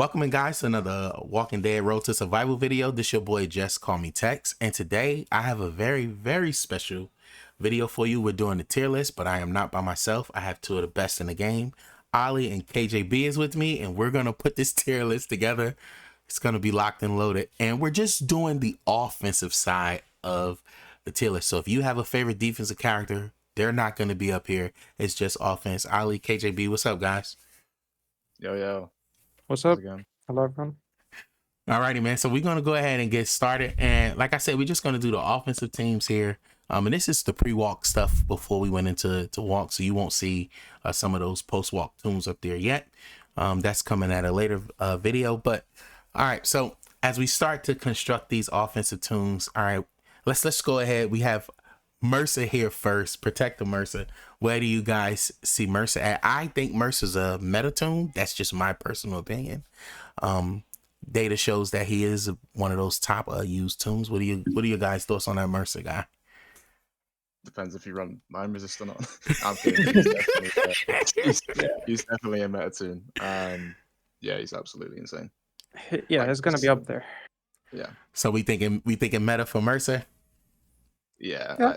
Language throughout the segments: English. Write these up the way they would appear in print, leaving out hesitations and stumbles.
Welcome in, guys, to another Walking Dead Road to Survival video. This your boy JustCMTexx, and today I have a very special video for you. We're doing the tier list, but I am not by myself. I have two of the best in the game. Ollie and KGB is with me, and we're gonna put this tier list together. It's gonna be locked and loaded, and we're just doing the offensive side of the tier list. So if you have a favorite defensive character, they're not gonna be up here. It's just offense. Ollie, KGB, what's up, guys? Yo. What's up? Hello, everyone. Alrighty, man. So we're gonna go ahead and get started. And like I said, we're just gonna do the offensive teams here. And this is the pre-walk stuff before we went into walk, so you won't see some of those post-walk tunes up there yet. That's coming at a later video. But all right, so as we start to construct these offensive tunes, all right, let's go ahead. We have Mercer here first. Protect the Mercer. Where do you guys see Mercer at? I think Mercer's a meta tune. That's just my personal opinion. Data shows that he is one of those top used tunes. What are your guys' thoughts on that Mercer guy? Depends if you run Mind Resist or not. I'm kidding. He's definitely a meta tune. Yeah, he's absolutely insane. Yeah, it's gonna be up there. Yeah. So we thinking meta for Mercer. Yeah.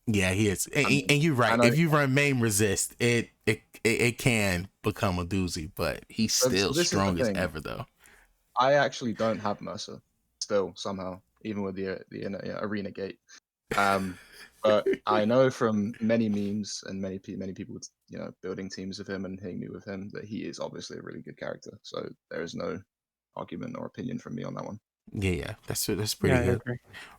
Yeah, he is. And you're right. If you run main resist, it can become a doozy, but he's still strong as ever, though. I actually don't have Mercer still somehow, even with the arena gate. But I know from many memes and many people, building teams with him and hitting me with him, that he is obviously a really good character. So there is no argument or opinion from me on that one. Yeah, that's pretty good.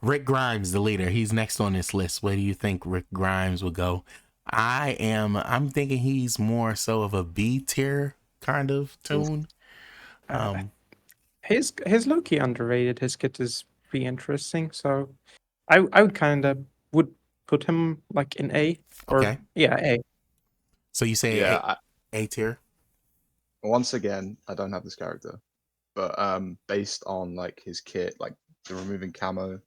Rick Grimes, the leader, he's next on this list. Where do you think Rick Grimes would go? I'm thinking he's more so of a B tier kind of tune. He's low-key underrated. His kit is pretty interesting. So I would kind of put him like in A. Okay. Yeah, A. So you say A tier? Once again, I don't have this character. But based on like his kit, like the removing camo,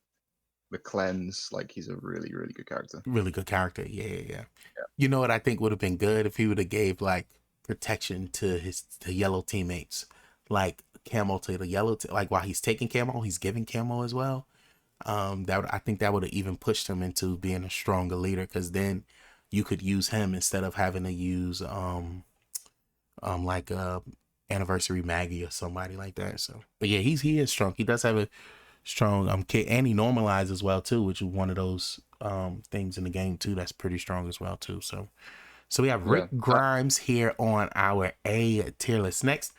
the cleanse, like he's a really good character. Really good character. Yeah. You know what I think would have been good if he would have gave like protection to the yellow teammates, like camo to the yellow. Like while he's taking camo, he's giving camo as well. I think that would have even pushed him into being a stronger leader, because then you could use him instead of having to use anniversary Maggie or somebody like that. So, but yeah, he is strong. He does have a strong kit, and he normalized as well too, which is one of those things in the game too that's pretty strong as well too. So we have Rick Grimes here on our A tier list. Next,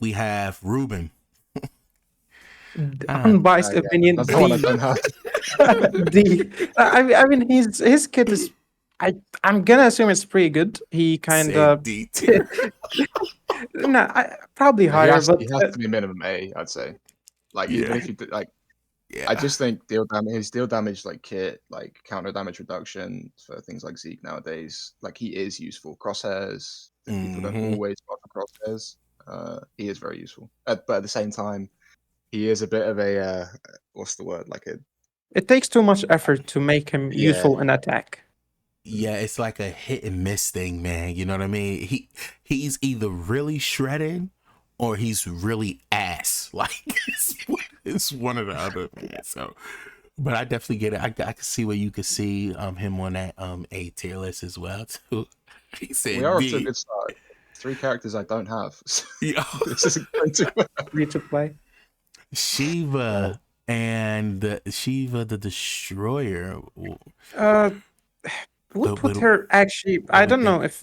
we have Reuben. Unbiased opinion. D. I mean, his kit is. I'm gonna assume it's pretty good. He kind of probably higher, but he has to be minimum A, I'd say. Like even if you I just think his deal damage like kit, like counter damage reduction for things like Zeke nowadays, like he is useful. Crosshairs, people don't always go for crosshairs. He is very useful, but at the same time, he is a bit of a what's the word? It takes too much effort to make him useful in attack. Yeah, it's like a hit and miss thing, man. You know what I mean? He's either really shredded or he's really ass. Like it's one or the other, man. So, but I definitely get it. I can see where you could see him on that A tier list as well too. He said we are off to a good start. 3 characters I don't have. Yeah. This is free to play. Shiva and Shiva the Destroyer. Would put her actually. I don't know if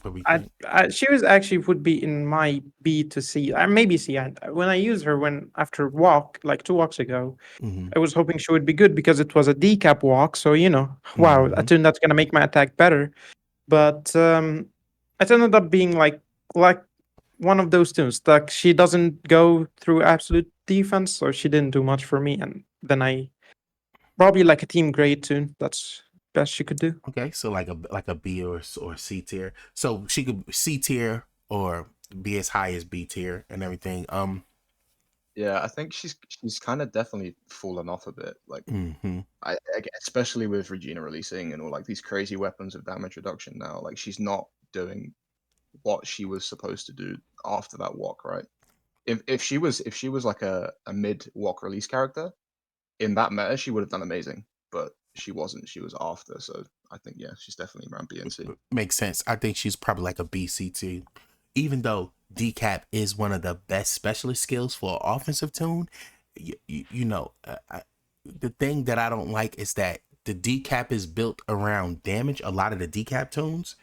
she was actually would be in my B to C, maybe C. When I used her after walk like 2 walks ago, I was hoping she would be good because it was a decap walk. So wow, I think that's gonna make my attack better. But it ended up being like one of those tunes. Like she doesn't go through absolute defense, so she didn't do much for me. And then I probably like a team grade tune. That's best she could do. Okay, so like a B or C tier. So she could C tier or be as high as B tier and everything. Yeah, I think she's kind of definitely fallen off a bit. Like, I especially with Regina releasing and all like these crazy weapons of damage reduction now. Like she's not doing what she was supposed to do after that walk, right? if she was like a mid walk release character in that meta, she would have done amazing. But she wasn't. She was after. So I think she's definitely around B and C. Makes sense. I think she's probably like a BC too. Even though decap is one of the best specialist skills for offensive toon, the thing that I don't like is that the decap is built around damage. A lot of the decap toons,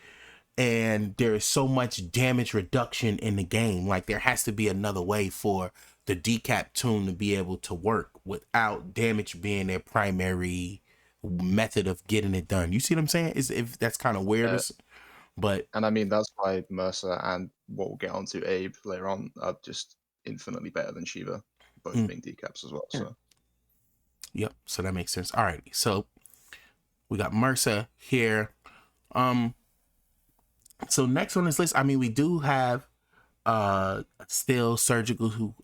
and there is so much damage reduction in the game. Like there has to be another way for the decap toon to be able to work without damage being their primary method of getting it done. You see what I'm saying? If that's kind of weird, but and I mean that's why Mercer and what we'll get onto Abe later on are just infinitely better than Shiva, both being decaps as well. So yep, so that makes sense. All right, so we got Mercer here. So next on this list, I mean, we do have still Surgical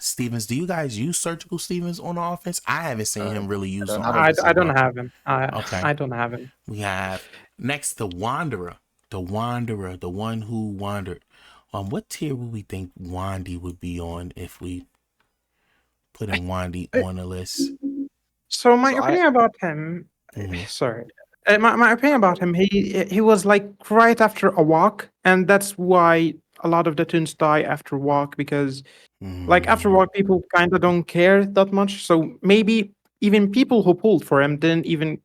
Stevens. Do you guys use Surgical Stevens on the offense? I haven't seen him really used on offense. I don't have him. Okay. I don't have him. We have next the Wanderer, the one who wandered. What tier would we think Wandy would be on if we put in Wandy on the list? So my opinion about him, sorry. My opinion about him, he was like right after a walk, and that's why a lot of the toons die after walk, because like after walk people kind of don't care that much. So maybe even people who pulled for him didn't even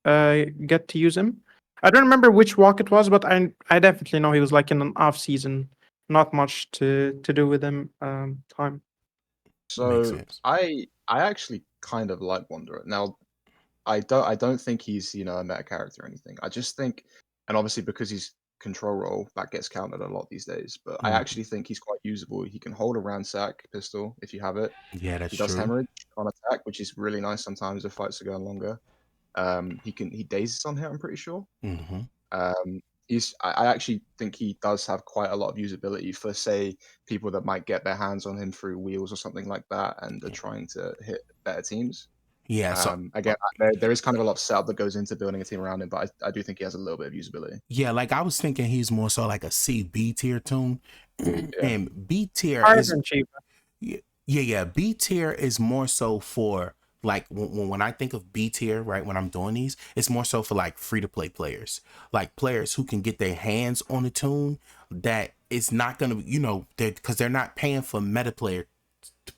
get to use him. I don't remember which walk it was, but I definitely know he was like in an off season, not much to do with him time. So I actually kind of like Wanderer. Now I don't think he's a meta character or anything. I just think, and obviously because he's control role, that gets counted a lot these days. But I actually think he's quite usable. He can hold a ransack pistol if you have it. Yeah, that's true. He does true. hemorrhage on attack, which is really nice sometimes if fights are going longer. He dazes on hit, I'm pretty sure. I actually think he does have quite a lot of usability for, say, people that might get their hands on him through wheels or something like that and are trying to hit better teams. Yeah. So again, there is kind of a lot of setup that goes into building a team around him, but I do think he has a little bit of usability. Yeah, like I was thinking he's more so like a C/B tier toon, and B tier is B tier is more so for like when I think of B tier, right? When I'm doing these, it's more so for like free to play players, like players who can get their hands on a toon that it's not gonna, because they're not paying for meta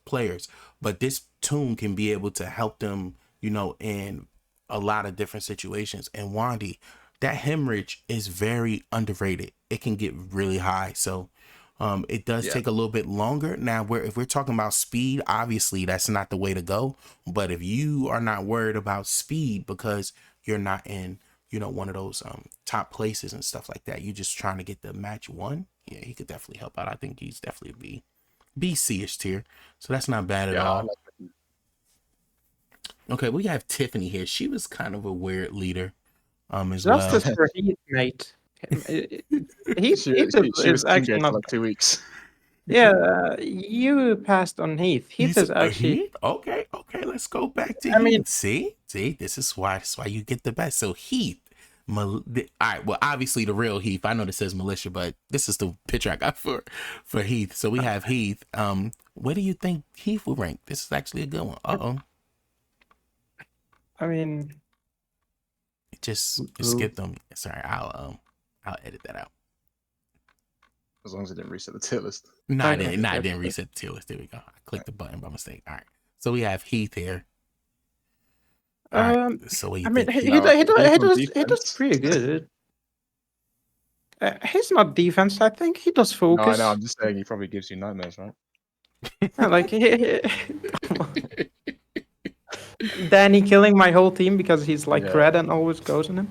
players, but this toon can be able to help them, in a lot of different situations. And Wandy, that hemorrhage is very underrated. It can get really high, so it does take a little bit longer. Now, if we're talking about speed, obviously that's not the way to go. But if you are not worried about speed because you're not in, one of those top places and stuff like that, you're just trying to get the match won. Yeah, he could definitely help out. I think he's definitely BC-ish tier, so that's not bad at all. Okay, we have Tiffany here. She was kind of a weird leader, as well. Justice for Heath, mate. Heath is actually not like 2 weeks. Yeah, you passed on Heath. Heath is actually Heath? Okay. Let's go back to Heath. See, this is why you get the best. So Heath. All right, well, obviously the real Heath. I know this says militia, but this is the picture I got for Heath. So we have Heath. Where do you think Heath will rank? This is actually a good one. I mean, just skip them. Sorry, I'll edit that out. As long as it didn't reset the tier list. No, I didn't reset the tier list. There we go. I clicked the button by mistake. All right. So we have Heath here. Right. So what you think? He does pretty good. He's not defense. I think he does focus. No, I know. I'm just saying he probably gives you nightmares, right? Like Danny killing my whole team because he's like red and always goes on him.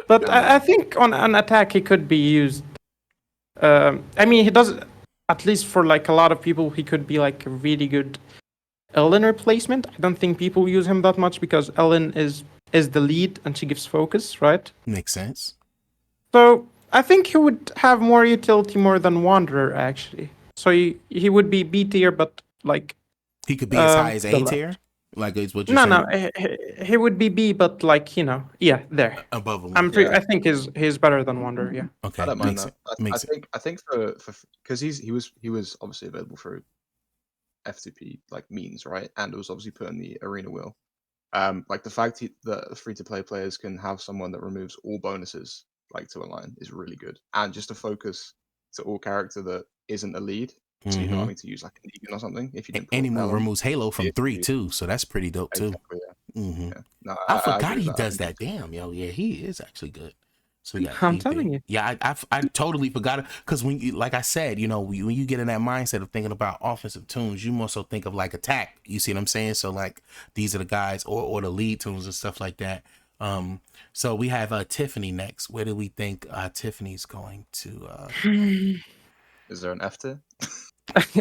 But I think on an attack he could be used. I mean, he does, at least for like a lot of people, he could be like a really good Ellen replacement. I don't think people use him that much because Ellen is the lead and she gives focus, right? Makes sense. So I think he would have more utility more than Wanderer, actually. So he would be B tier, but like he could be as high as A tier. Like it's what you're saying? No, he would be B, but like there above him. I think he's better than Wanderer. Yeah. Okay. I don't mind that. I think for because he was obviously available through F2P like means, right? And it was obviously put in the arena wheel. Like the fact that free-to-play players can have someone that removes all bonuses like to a line is really good, and just a focus to all character that isn't a lead. So you're not having to use like an Egan or something if you didn't pull Anyone Pelham. removes Halo from 3 too, so that's pretty dope too. Exactly, yeah. No, I I forgot agree he with that. does that. Damn, yo, yeah, he is actually good. So we got I'm telling you. Yeah, I totally forgot it, because when you, like I said, you know, when you get in that mindset of thinking about offensive tunes, you more so think of like attack. You see what I'm saying? So like these are the guys or the lead tunes and stuff like that. So we have Tiffany next. Where do we think Tiffany's going to? Is there an F tier?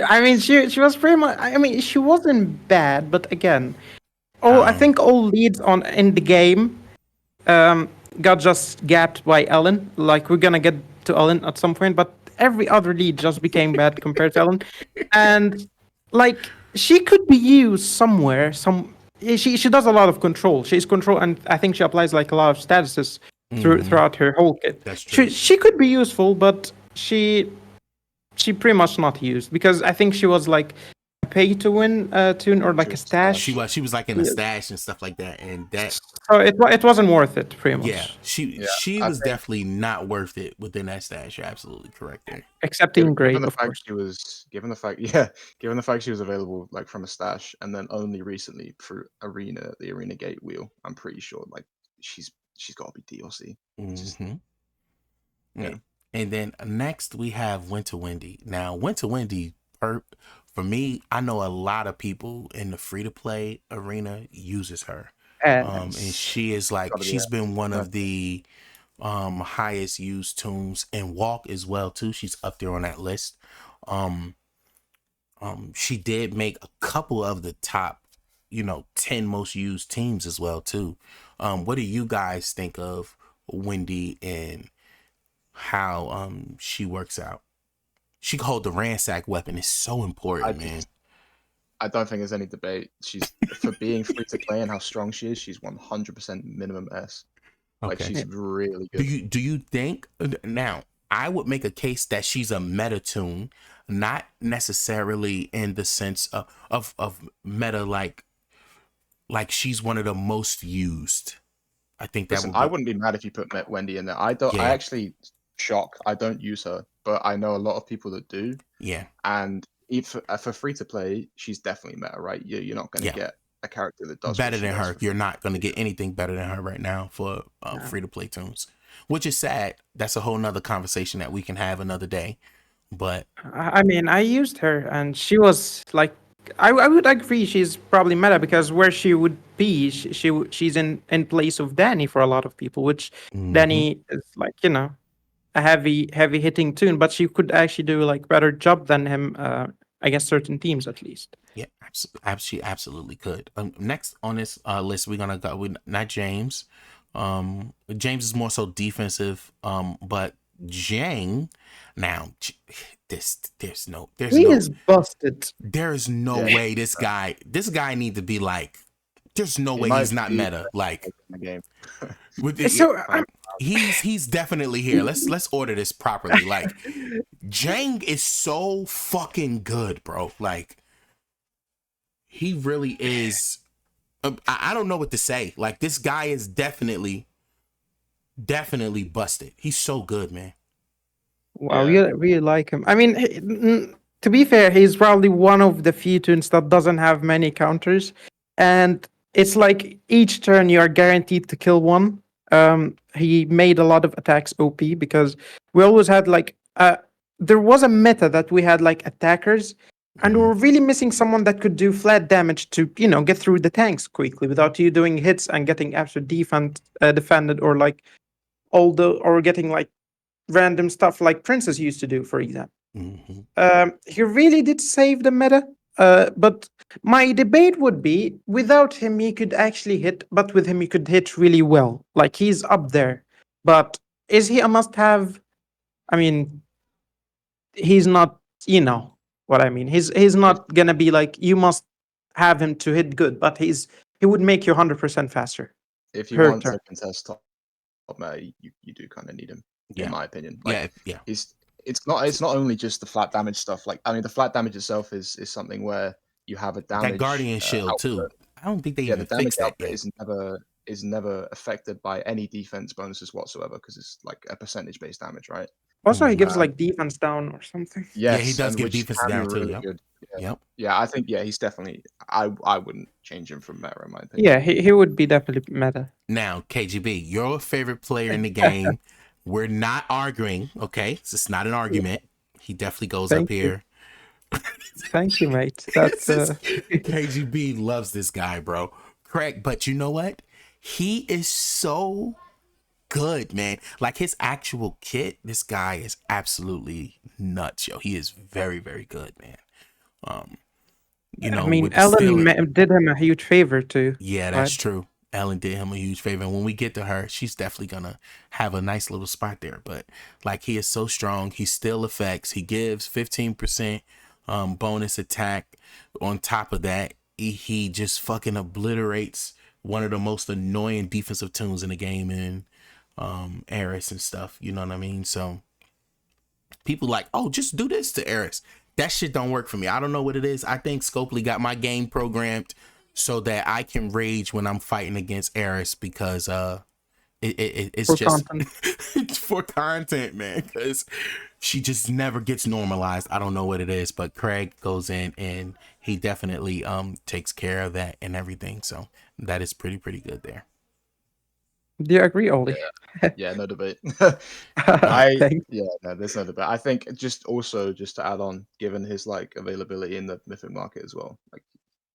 I mean, she was pretty much. I mean, she wasn't bad, but again, I think all leads in the game got just gapped by Ellen. Like, we're gonna get to Ellen at some point, but every other lead just became bad compared to Ellen. And like, she could be used somewhere. She does a lot of control. She's control, and I think she applies like a lot of statuses throughout her whole kit. That's true. She could be useful, but she pretty much not used, because I think she was like a pay to win tune or like a stash. She was like in a stash and stuff like that, and that. So it wasn't worth it, pretty much. Yeah, she was definitely not worth it within that stash. You're absolutely correct there. Except in grade, of course. Given the fact she was available like from a stash, and then only recently through the arena gate wheel, I'm pretty sure like she's got to be DLC. Yeah. And then next we have Winter Wendy. Now, Winter Wendy, for me, I know a lot of people in the free-to-play arena uses her. And she is like, she's been one of the highest used tunes in Walk as well too. She's up there on that list. She did make a couple of the top, 10 most used teams as well too. What do you guys think of Wendy and how she works out? She can hold the ransack weapon. It's so important, man. I don't think there's any debate. She's, for being free to play and how strong she is, she's 100% minimum S. Like, she's really good. Do you think, now I would make a case that she's a meta tune, not necessarily in the sense of meta like she's one of the most used. I think that I wouldn't be mad if you put Wendy in there. I actually I don't use her, but I know a lot of people that do. Yeah. And for free to play, she's definitely meta, right? You're not going to get a character that does better than her. You're not going to get anything better than her right now for free to play tunes, which is sad. That's a whole nother conversation that we can have another day. But I mean, I used her, and she was like, I would agree she's probably meta, because where she would be, she's in place of Danny for a lot of people, which Danny is like, a heavy hitting tune, but she could actually do like better job than him against certain teams at least. Yeah, she absolutely could. Next on this list, we're gonna go with not James. James is more so defensive, but Jang, now there's no is busted. There is no way this guy need to be like. There's no way he's not meta. Like the game. He's definitely here. Let's order this properly. Like, Jang is so fucking good, bro. Like, he really is. I don't know what to say. Like, this guy is definitely busted. He's so good, man. Wow, really like him. I mean, to be fair, he's probably one of the few tunes that doesn't have many counters, and it's like each turn you are guaranteed to kill one. He made a lot of attacks OP, because we always had like there was a meta that we had like attackers, and we were really missing someone that could do flat damage to get through the tanks quickly without you doing hits and getting after defended, or like or getting like random stuff like Princess used to do, for example. He really did save the meta. But my debate would be, without him, he could actually hit, but with him, he could hit really well. Like, he's up there. But is he a must-have? I mean, he's not, what I mean. He's not going to be like, you must have him to hit good, but he would make you 100% faster. If you want to contest top meta, you do kind of need him, in my opinion. Like, It's not only just the flat damage stuff. Like, I mean, the flat damage itself is something where you have a That damage Guardian Shield too. output. I don't think they Yeah, even the damage fixed that output yet. is never affected by any defense bonuses whatsoever because it's like a percentage based damage, right? Also, he gives Um, like defense down or something. Yeah, he yes, does and give which defense can be down too. really Yep. good. Yeah. Yep. Yeah, I think he's definitely. I wouldn't change him from meta in my opinion. Yeah, he would be definitely meta. Now, KGB, your favorite player in the game. We're not arguing, okay? It's not an argument. He definitely goes up Thank you. here. Thank you, mate. That's KGB loves this guy, bro. Correct, but you know what? He is so good, man. Like his actual kit, this guy is absolutely nuts, yo. He is very, very good, man. You know, I mean, with the Ellen did him a huge favor too. Yeah, that's true. Ellen did him a huge favor. And when we get to her, she's definitely gonna have a nice little spot there. But like he is so strong, he still affects. He gives 15% bonus attack. On top of that, he just fucking obliterates one of the most annoying defensive toons in the game in Eris and stuff. You know what I mean? So people like, oh, just do this to Eris. That shit don't work for me. I don't know what it is. I think Scopely got my game programmed so that I can rage when I'm fighting against Eris because it's For just content. it's for content, man. Because she just never gets normalized. I don't know what it is, but Craig goes in and he definitely takes care of that and everything. So that is pretty good there. Do you agree, Ollie? Yeah, no debate. Thanks. There's no debate. I think just to add on, given his like availability in the mythic market as well, like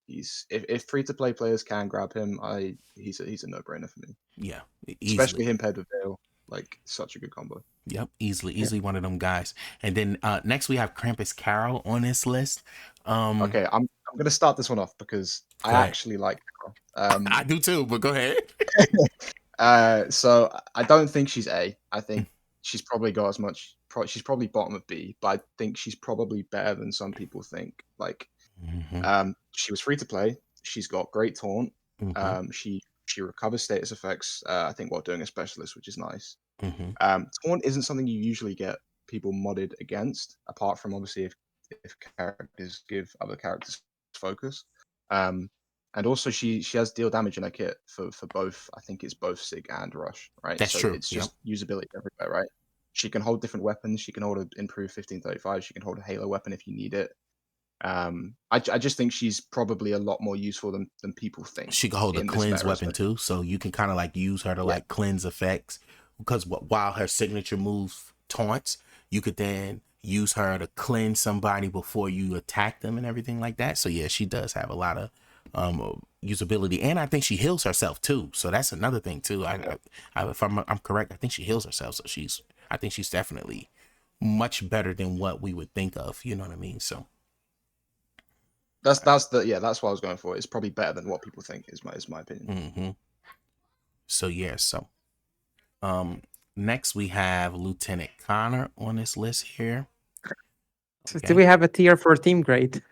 he's if free to play players can grab him, he's a no brainer for me. Yeah, especially him paired with Vale, like such a good combo. Yep, easily one of them guys. And then next we have Krampus Carol on this list. Okay, I'm gonna start this one off because I actually like Carol. I do too, but go ahead. So I don't think she's A. I think she's probably got as much. She's probably bottom of B, but I think she's probably better than some people think. Like, she was free to play. She's got great taunt. She recovers status effects. I think while doing a specialist, which is nice. Taunt isn't something you usually get people modded against, apart from obviously if characters give other characters focus. And also she has deal damage in her kit for both. I think it's both Sig and Rush, right? That's true. It's just usability everywhere, right? She can hold different weapons. She can hold an improved 1535. She can hold a Halo weapon if you need it. I just think she's probably a lot more useful than people think. She can hold a cleanse weapon too, so you can kind of like use her to like cleanse effects. Because while her signature move taunts, you could then use her to cleanse somebody before you attack them and everything like that. So yeah, she does have a lot of usability, and I think she heals herself too. So that's another thing too. If I'm correct, I think she heals herself. So I think she's definitely much better than what we would think of. You know what I mean? So that's what I was going for. It's probably better than what people think. Is my opinion. So yeah, next we have Lieutenant Conor on this list here. Okay. Do we have a tier for team grade?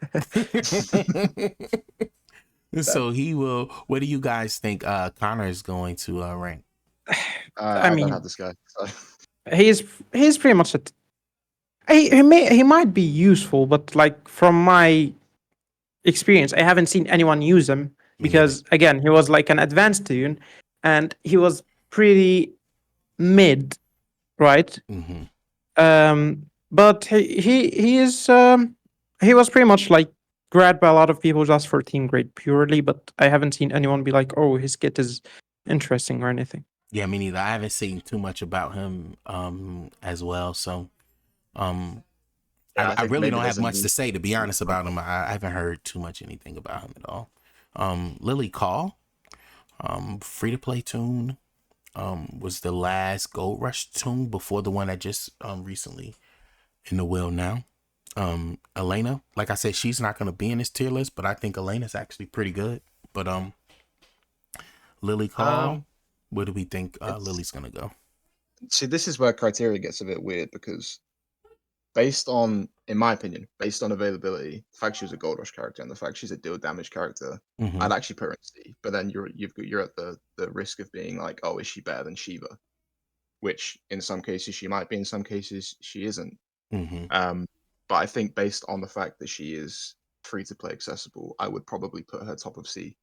So he will. What do you guys think Conor is going to rank? I mean, don't have this guy. So. He's pretty much he might be useful, but like from my experience, I haven't seen anyone use him because again, he was like an advanced toon, and he was pretty mid, right? But he was pretty much like grabbed by a lot of people just for team grade purely, but I haven't seen anyone be like, oh, his kit is interesting or anything. Yeah, me neither. I haven't seen too much about him as well. So I really don't have much to say, to be honest, about him. I haven't heard too much anything about him at all. Lily Call, free to play toon, was the last Gold Rush toon before the one that just recently in the wheel now. Elena, like I said, she's not gonna be in this tier list, but I think Elena's actually pretty good. But Lily Call, where do we think Lily's gonna go? See, this is where criteria gets a bit weird because in my opinion, based on availability, the fact she was a Gold Rush character and the fact she's a deal damage character, I'd actually put her in C. But then you're at the risk of being like, oh, is she better than Shiva? Which in some cases she might be, in some cases she isn't. But I think based on the fact that she is free to play accessible, I would probably put her top of C.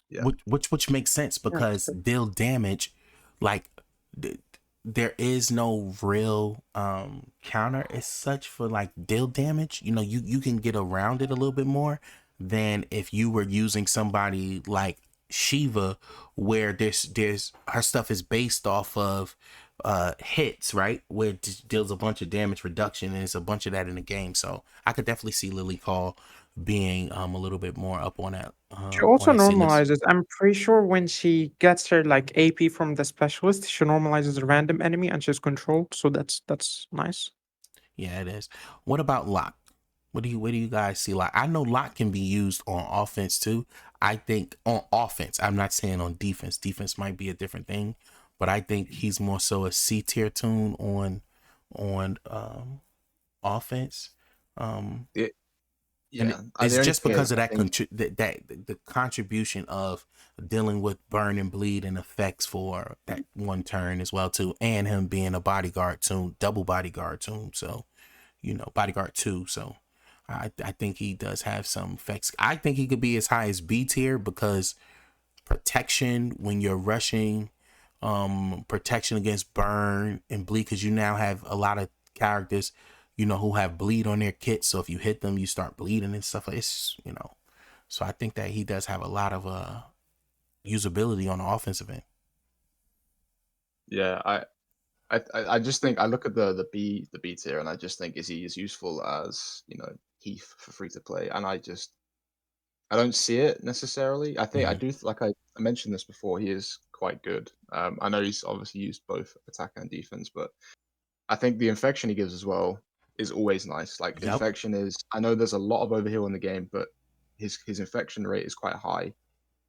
Yeah, which makes sense because deal damage, like there is no real counter as such for like deal damage. You know, you can get around it a little bit more than if you were using somebody like Shiva, where there's her stuff is based off of hits, right, where it just deals a bunch of damage reduction, and there's a bunch of that in the game. So I could definitely see Lily Call being a little bit more up on that. She On also that C list. normalizes. I'm pretty sure when she gets her like AP from the specialist, she normalizes a random enemy and she's controlled. So that's nice. Yeah, it is. What about Lock? Where do you guys see Lock? I know Lock can be used on offense too. I think on offense, I'm not saying on defense. Defense might be a different thing, but I think he's more so a C tier toon on offense. Yeah, and it's just because of that the contribution of dealing with burn and bleed and effects for that one turn as well too, and him being a bodyguard toon, double bodyguard toon. So, you know, bodyguard 2. So I think he does have some effects. I think he could be as high as B tier because protection when you're rushing, protection against burn and bleed, because you now have a lot of characters, you know, who have bleed on their kits. So if you hit them, you start bleeding and stuff like this, you know. So I think that he does have a lot of usability on the offensive end. Yeah, I just think I look at the B tier and I just think is he as useful as, you know, Heath for free to play, and I don't see it necessarily. I think I do like I mentioned this before. He is quite good. I know he's obviously used both attack and defense, but I think the infection he gives as well is always nice. Like infection is, I know there's a lot of overheal in the game, but his infection rate is quite high,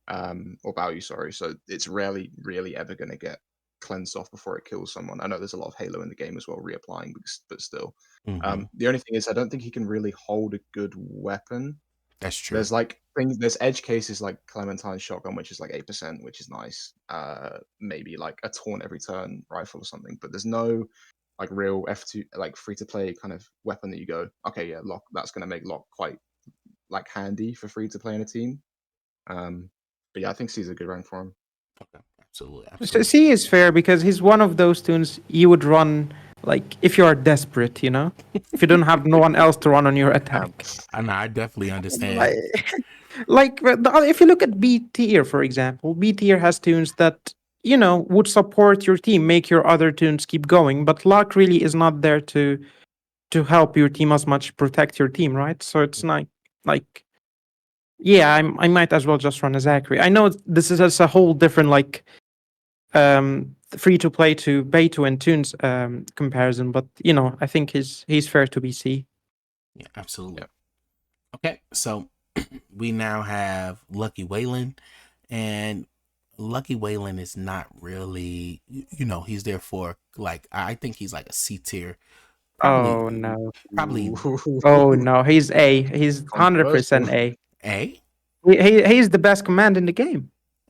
or value, sorry. So it's rarely really ever going to get cleansed off before it kills someone. I know there's a lot of Halo in the game as well, reapplying, but still. The only thing is, I don't think he can really hold a good weapon. That's true. There's like things, there's edge cases like Clementine's shotgun, which is like 8%, which is nice. Maybe like a taunt every turn rifle or something, but there's no like real F2 like free to play kind of weapon that you go, okay, yeah, Lock, that's going to make Lock quite like handy for free to play in a team. But yeah, I think C's a good rank for him. Okay, absolutely. So C is fair because he's one of those toons you would run like if you are desperate, you know, if you don't have no one else to run on your attack. I definitely understand. Like if you look at B tier, for example, B tier has toons that, you know, would support your team, make your other toons keep going, but Luck really is not there to help your team as much, protect your team, right? So it's not like, yeah, I might as well just run a Zachary. I know this is a whole different like free to play to pay to win toons comparison, but you know, I think he's fair to be C. Yeah, absolutely. Yep. Okay, so we now have Lucky Waylon, and Lucky Waylon is not really, you know, he's there for like, I think he's like a C tier. Probably, oh no! Probably. Oh no! He's A. He's 100% A. A. He's the best command in the game.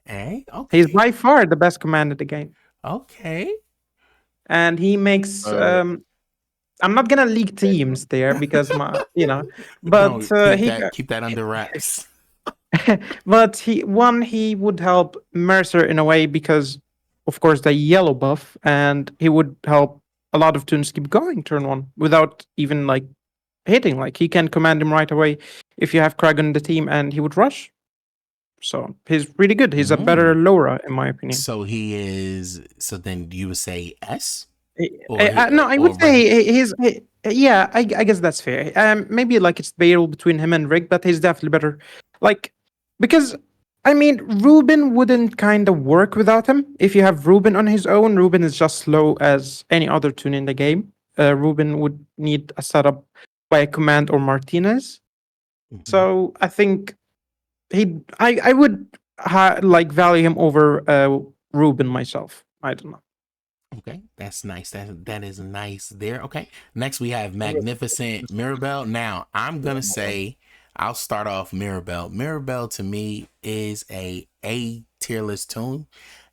A. Okay. He's by far the best command in the game. Okay. And he makes. I'm not gonna leak teams there because you know, but no, keep that under wraps. But he would help Mercer in a way because, of course, the yellow buff, and he would help a lot of toons keep going turn 1 without even like hitting. Like he can command him right away if you have Krag on the team, and he would rush. So he's really good. He's a better Laura, in my opinion. So he is. So then you would say S? No, I would say he's. Yeah, I guess that's fair. Maybe like it's debatable between him and Rick, but he's definitely better. Like, because I mean, Reuben wouldn't kind of work without him. If you have Reuben on his own, Reuben is just slow as any other toon in the game. Reuben would need a setup by a command or Martinez. So I think I would like value him over Reuben myself. I don't know. Okay, that's nice. That is nice there. Okay, next we have Magnificent Mirabel. Now I'm gonna say I'll start off Mirabel. Mirabel to me is a tier list toon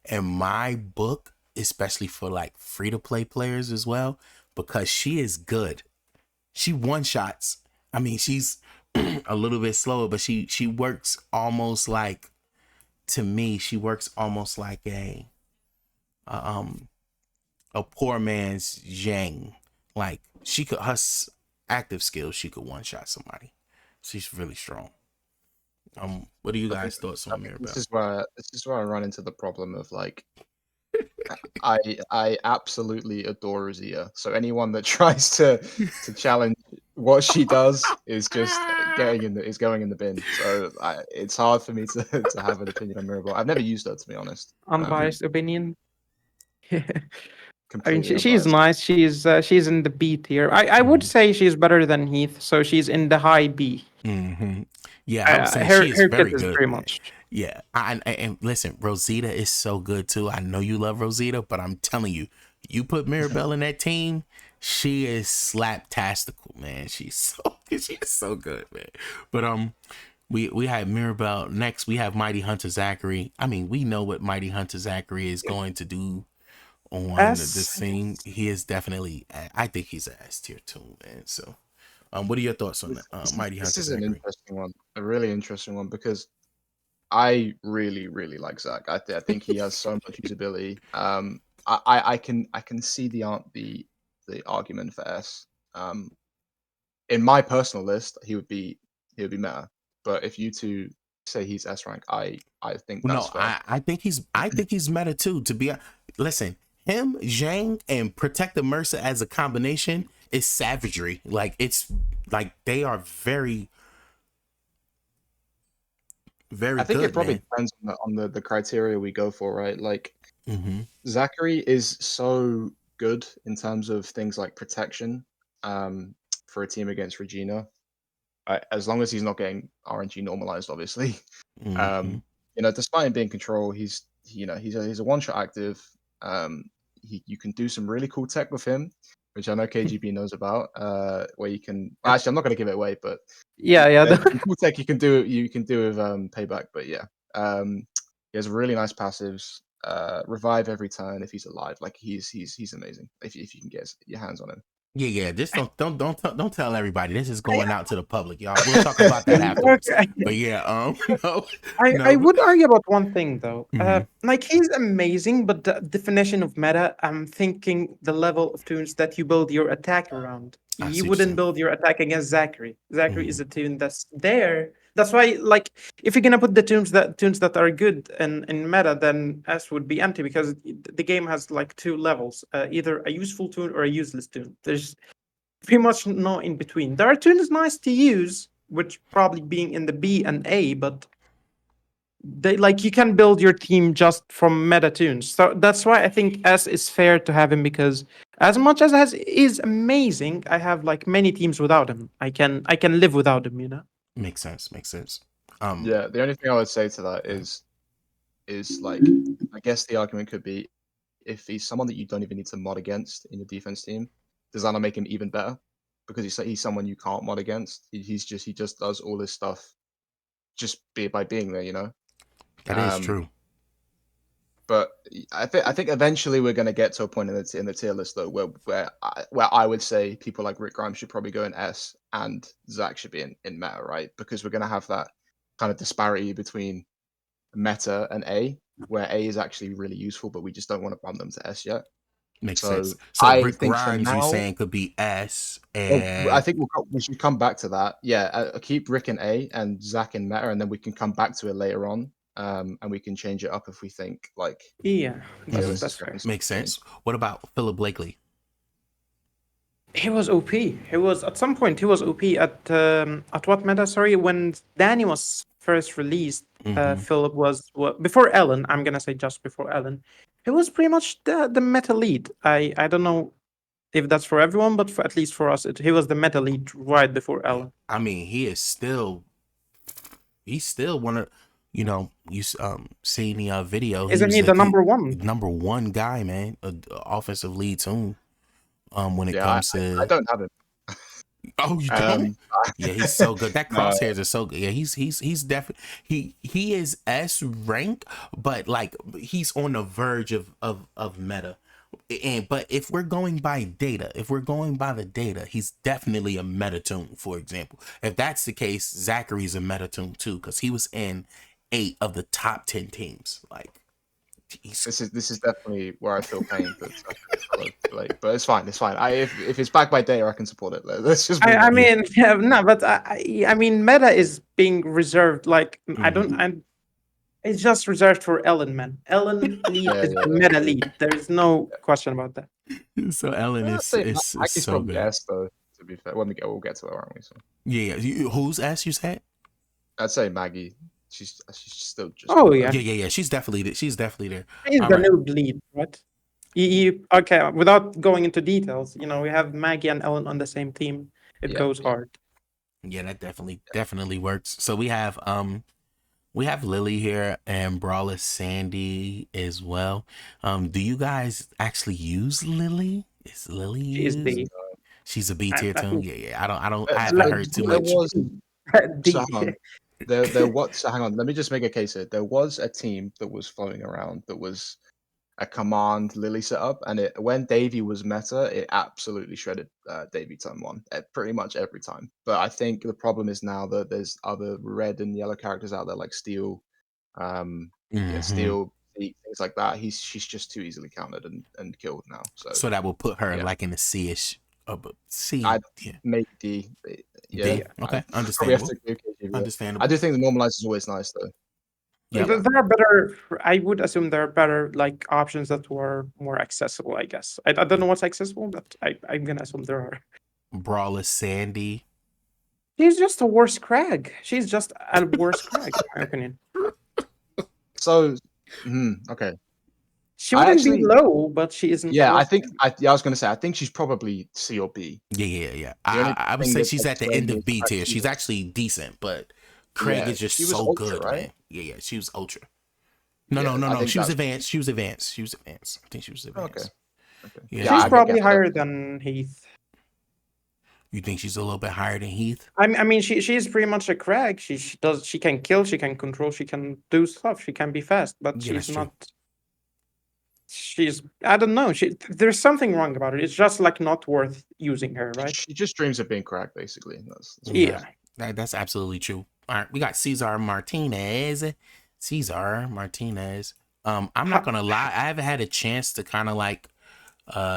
in my book, especially for like free to play players as well, because she is good. She one shots. I mean, she's a little bit slower, but she works almost like, to me, she works almost like a poor man's Zhang. Like she could, her active skills, she could one shot somebody. She's really strong. What are you guys' thoughts on Mirabel? This is where I run into the problem of like, I absolutely adore Rosita. So anyone that tries to challenge what she does is just going in the bin. So it's hard for me to have an opinion on Mirabel. I've never used her, to be honest. Unbiased opinion. I mean, Completely she's unbiased. nice. She's in the B tier. I would say she's better than Heath, so she's in the high B. Yeah, I was saying her she is very kit is good. pretty much. Yeah, and listen, Rosita is so good too. I know you love Rosita, but I'm telling you, you put Mirabel in that team, she is slaptastical, man. She's so good, man. But we have Mirabel next. We have Mighty Hunter Zachary. I mean, we know what Mighty Hunter Zachary is going to do on the scene. He is definitely. I think he's an S tier too, man. So, what are your thoughts on that, Mighty Hunter Zachary? This is an interesting one, a really interesting one, because I really, really like Zach. I think he has so much usability. I can see the argument for S. In my personal list, he would be meta. But if you two say he's S rank, I think that's fair. I think he's meta too. To be listen, him, Zhang, and Protector Mercer as a combination is savagery. Like it's like they are very. Very I think good, it probably man. depends on the criteria we go for, right? Like Zachary is so good in terms of things like protection for a team against Regina. As long as he's not getting RNG normalized, obviously. Despite him being control, he's a one-shot active. You can do some really cool tech with him, which I know KGB knows about. Where you can actually, I'm not going to give it away, but cool tech you can do with payback. But yeah, he has really nice passives. Revive every turn if he's alive. Like he's amazing. If you can get your hands on him. Yeah. Just don't tell everybody. This is going out to the public, y'all. We'll talk about that afterwards. Okay. But yeah, I would argue about one thing though. Like he's amazing, but the definition of meta, I'm thinking the level of tunes that you build your attack around. You wouldn't build your attack against Zachary. Zachary is a tune that's there. That's why, like, if you're gonna put the tunes that are good in meta, then S would be empty because the game has like two levels: either a useful tune or a useless tune. There's pretty much no in between. There are tunes nice to use, which probably being in the B and A, but they like you can build your team just from meta tunes. So that's why I think S is fair to have him, because as much as S is amazing, I have like many teams without him. I can live without him, you know. Makes sense. Yeah, the only thing I would say to that is like, I guess the argument could be, if he's someone that you don't even need to mod against in your defense team, does that not make him even better? Because he's someone you can't mod against. He just does all this stuff just by being there, you know. That is true. But I think eventually we're going to get to a point in the tier list though where I would say people like Rick Grimes should probably go in S and Zach should be in meta, right? Because we're going to have that kind of disparity between meta and A, where A is actually really useful, but we just don't want to bump them to S yet. Makes sense. So Rick Grimes, you saying, could be S, and I think we should come back to that. Yeah, keep Rick in A and Zach in meta, and then we can come back to it later on. And we can change it up if we think like that's fair. Makes sense. What about Philip Blakely? He was OP. He was at some point. He was OP at what meta? Sorry, when Danny was first released, Philip was before Ellen. I'm gonna say just before Ellen. He was pretty much the meta lead. I don't know if that's for everyone, but at least for us, he was the meta lead right before Ellen. I mean, he's still one of. You know, you seen the video. Isn't he the number one? Number one guy, man. Offensive lead tune. When it comes to, I don't have him. Oh, you don't? Yeah, he's so good. That crosshairs are so good. Yeah, he's definitely he is S rank, but like he's on the verge of meta. But if we're going by data, if we're going by the data, he's definitely a meta toon. For example, if that's the case, Zachary's a meta toon too, because he was in 8 of the top 10 teams. Like, this is definitely where I feel pain. But it's fine. It's fine. If it's backed by data, I can support it. Let's just. I mean, yeah, no, but I mean, meta is being reserved. Like, it's just reserved for Ellen, man. Ellen lead is the meta lead. There's no question about that. So Ellen is so good. S, though, to be fair, we'll get to that, aren't we? So. Yeah. Who's S? You said? I'd say Maggie. She's still just. Oh yeah. Yeah. She's definitely there. She's the new lead, right? Okay. Without going into details, we have Maggie and Ellen on the same team. It goes hard. Yeah, that definitely works. So we have Lily here and Brawler Sandy as well. Do you guys actually use Lily? Is Lily used? She's a B tier too. Yeah. I haven't heard too much. Hang on, let me just make a case here. There was a team that was floating around that was a command Lily setup, and when Davey was meta, it absolutely shredded Davey turn 1 pretty much every time. But I think the problem is now that there's other red and yellow characters out there like Steel, Steel, things like that. She's just too easily countered and killed now. So that will put her like in the C-ish. C, maybe D. Yeah. Okay, understandable. I do think the normalizer is always nice though. Yeah, there are better. I would assume there are better like options that were more accessible. I guess I don't know what's accessible, but I'm gonna assume there are. Brawler Sandy. She's just a worse Crag. She's just a worse Crag, in my opinion. So, okay. She wouldn't be low, but she isn't. Yeah, I was gonna say I think she's probably C or B. Yeah. I would say she's at the end of B tier. She's actually decent, but Craig is just so ultra, good, right? Man. Yeah, she was ultra. No. She was advanced. She was advanced. I think she was advanced. Okay. Yeah, she's probably higher than Heath. You think she's a little bit higher than Heath? I mean, she's pretty much a Crag. She can kill, she can control, she can do stuff, she can be fast, but she's not. I don't know. There's something wrong about it. It's just like not worth using her, right? She just dreams of being Crag, basically. That's absolutely true. All right, we got Cesar Martinez. I'm not gonna lie, I haven't had a chance to kind of like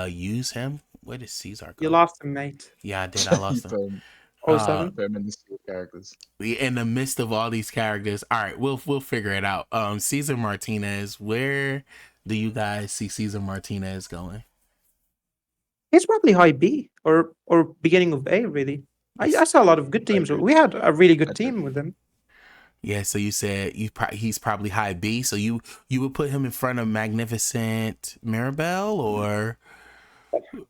use him. Where did Cesar go? You lost him, mate. Yeah, I did. I lost him. 07? In the midst of all these characters. All right, we'll figure it out. Cesar Martinez, where do you guys see Cesar Martinez going? He's probably high B or beginning of A, really. I saw a lot of good teams. We had a really good team with him. Yeah, so you said he's probably high B, so you would put him in front of Magnificent Mirabel, or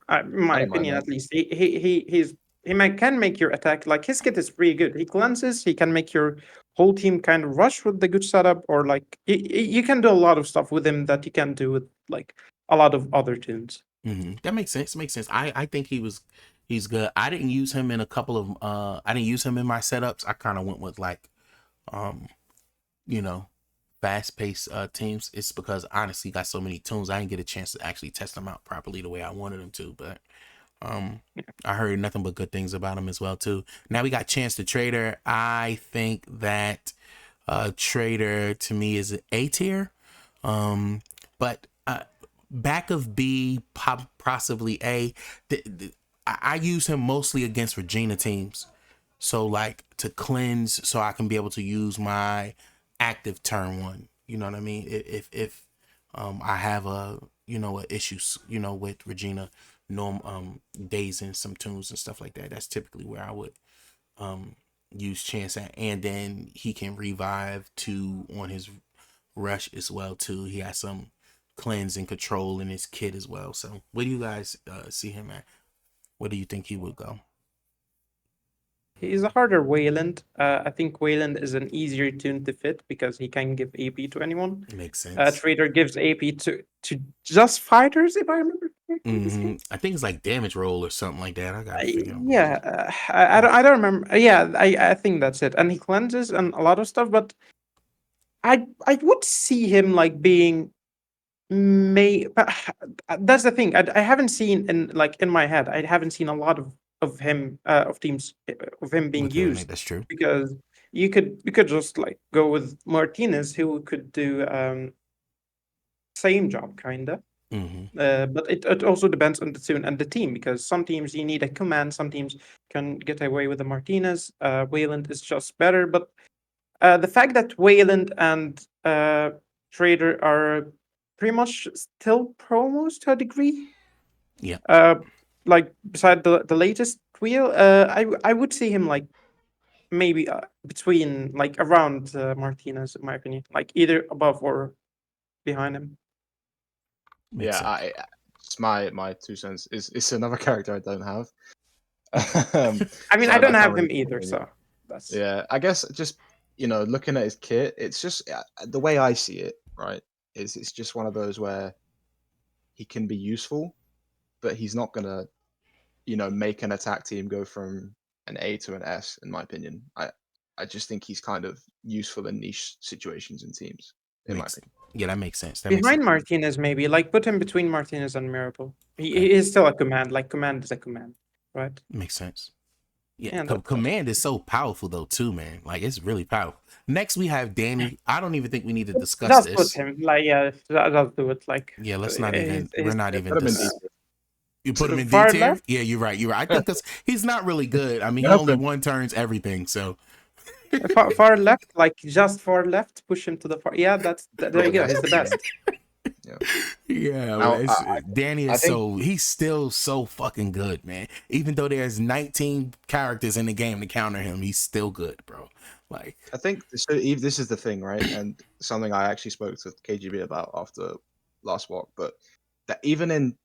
in my opinion, at least he can make your attack, like his kit is pretty good. He cleanses, he can make your whole team kind of rush with the good setup, or like you can do a lot of stuff with him that you can do with like a lot of other tunes. That makes sense. I think he's good. I didn't use him in a couple of I didn't use him in my setups. I kind of went with like fast-paced teams. It's because honestly got so many tunes, I didn't get a chance to actually test them out properly the way I wanted them to, but I heard nothing but good things about him as well too. Now we got Chance the Trader. I think that Trader to me is an A tier, but back of B, possibly A. I use him mostly against Regina teams, so like to cleanse, so I can be able to use my active turn 1. You know what I mean? If I have a issues with Regina, dazing some tunes and stuff like that, that's typically where I would use Chance at, and then he can revive 2 on his rush as well too. He has some cleanse and control in his kit as well. So where do you guys see him at? Where do you think he would go? He's a harder Wayland. I think Wayland is an easier tune to fit because he can give AP to anyone. Makes sense. Trader gives AP to just fighters, if I remember correctly. I think it's like damage roll or something like that. I gotta figure out. Yeah, I don't remember. Yeah, I think that's it. And he cleanses and a lot of stuff, but I would see him like being But that's the thing. I haven't seen in my head. I haven't seen a lot of him of teams of him being With Renee, used that's true. because you could just like go with Martinez who could do same job kinda. But it also depends on the tune and the team because some teams you need a command, some teams can get away with the Martinez. Wayland is just better, but the fact that Wayland and Trader are pretty much still promos to a degree. Yeah. Like beside the latest wheel, I would see him like maybe between like around Martinez in my opinion, like either above or behind him. Makes sense. It's my 2 cents. It's another character I don't have. I mean, So I don't have can't him really either, comment. so that's Yeah, I guess just looking at his kit, it's just the way I see it, right? Is it's just one of those where he can be useful, but he's not gonna, make an attack team go from an A to an S, in my opinion. I just think he's kind of useful in niche situations and teams, in my opinion. Yeah, that makes sense. That makes behind sense. Martinez, maybe like put him between Martinez and Mirabel. Okay. He is still a command. Like command is a command, right? Makes sense. Yeah, Command is so powerful though too, man. Like it's really powerful. Next we have Danny. I don't even think we need to discuss Just this. put him like just do it like Yeah, let's not even. We're not even. Put him in D tier. You put him in D far tier? left? Yeah, you're right. You're right. I think because he's not really good. I mean, he only one turns everything. So far left, like just far left, push him to the far. Yeah, there you go. He's the best. Yeah, Now, Danny I is think- he's still so fucking good, man. Even though there's 19 characters in the game to counter him, he's still good, bro. Like I think so. Eve, this is the thing, right? And something I actually spoke to KGB about after last walk, but that even in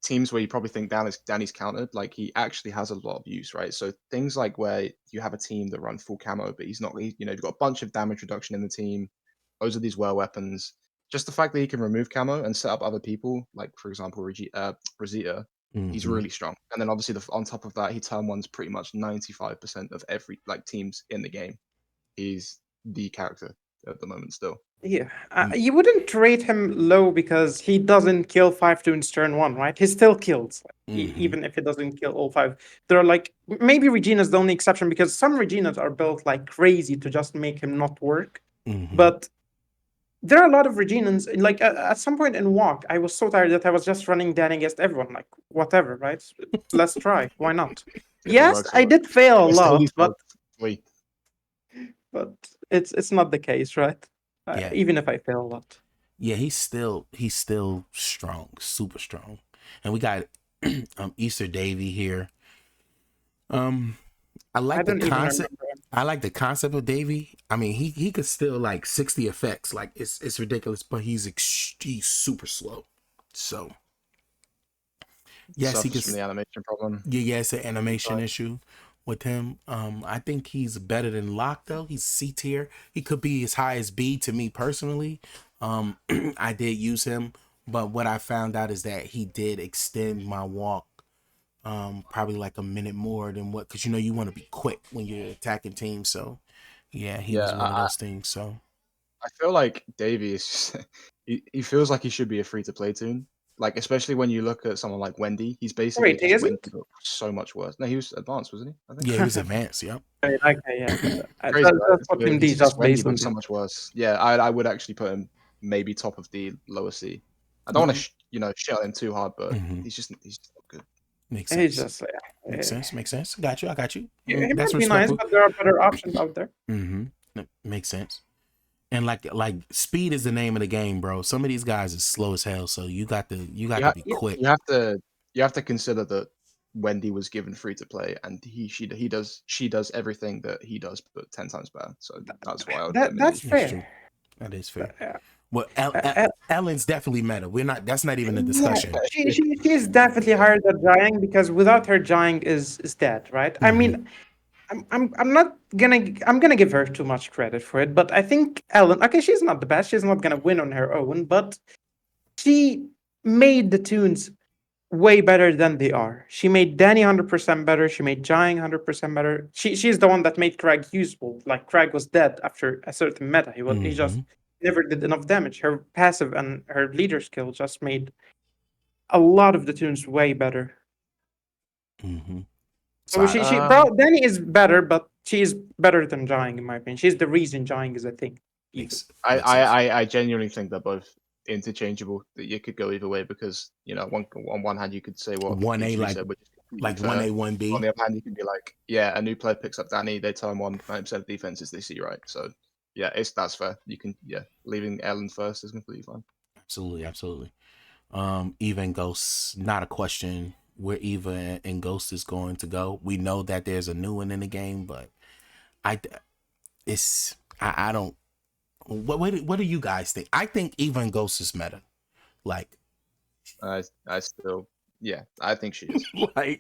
teams where you probably think Danny's countered, like he actually has a lot of use, right? So things like where you have a team that run full camo, but he's not, you've got a bunch of damage reduction in the team. Those are these well weapons. Just the fact that he can remove camo and set up other people, like for example, Rosita, he's really strong. And then obviously on top of that, he turn one's pretty much 95% of every teams in the game. He's the character at the moment still. Yeah, you wouldn't rate him low because he doesn't kill 5 toons turn 1, right? He still kills, even if he doesn't kill all 5. There are like maybe Regina's the only exception because some Reginas are built like crazy to just make him not work. But there are a lot of Reginans. Like at some point in Walk, I was so tired that I was just running Danny against everyone. Like whatever, right? Let's try. Why not? Yes, I did fail a lot, but it's not the case, right? Yeah. Even if I fail a lot. Yeah, he's still strong, super strong. And we got Easter Davey here. I like the concept. I like the concept of Davey. I mean, he could still like 60 effects. Like it's ridiculous, but he's super slow. So yes, he gets the animation problem. Yeah, it's an animation issue with him. I think he's better than Locke though. He's C tier. He could be as high as B to me personally. I did use him, but what I found out is that he did extend my walk probably like a minute more than what, because you want to be quick when you're attacking teams. So yeah, he was one of those things. So I feel like Davey is just, he feels like he should be a free to play toon. Like especially when you look at someone like Wendy, he's basically so much worse. No, he was advanced, wasn't he? I think. Yeah, he was advanced. Yep. Okay, yeah. Crazy, that's what him D just based on. So much worse. Yeah, I would actually put him maybe top of D, lower C. I don't want to shit on him too hard, but he's just not good. Makes sense. Just, Makes sense. Got you. I got you. It might be nice, but there are better options out there. Makes sense. And like speed is the name of the game, bro. Some of these guys are slow as hell, so you got to be quick. You have to consider that Wendy was given free to play, and she does everything that he does, but 10 times better. So that's why I would. That's fair. That is fair. Well, Ellen's definitely meta. That's not even a discussion. Yeah, she's definitely higher than Jiang because without her, Jiang is dead, right? I mean, I'm gonna give her too much credit for it, but I think Ellen. Okay, she's not the best. She's not gonna win on her own, but she made the toons way better than they are. She made Danny 100% better. She made Jiang 100% better. She's the one that made Craig usable. Like Craig was dead after a certain meta. He never did enough damage. Her passive and her leader skill just made a lot of the toons way better. Mm-hmm. So Danny is better, but she is better than Jying in my opinion. She's the reason Jying is a thing. I genuinely think they're both interchangeable. That you could go either way because on one hand you could say what 1A said, which is like 1A 1B. On the other hand, you can be like, yeah, a new player picks up Danny, they turn 90% of defenses they see, right? So yeah, that's fair. You can leaving Ellen first is completely fine. Absolutely. Eva and Ghost, not a question where Eva and Ghost is going to go. We know that there's a new one in the game, but I don't. What do you guys think? I think Eva and Ghost is meta. Like, I still, I think she is. I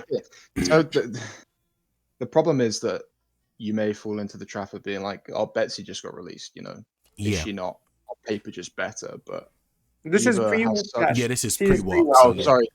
think so. The problem is that you may fall into the trap of being like, oh, Betsy just got released. Is she not on paper just better? But this is pre-walk. This is pre-walk. Oh, sorry.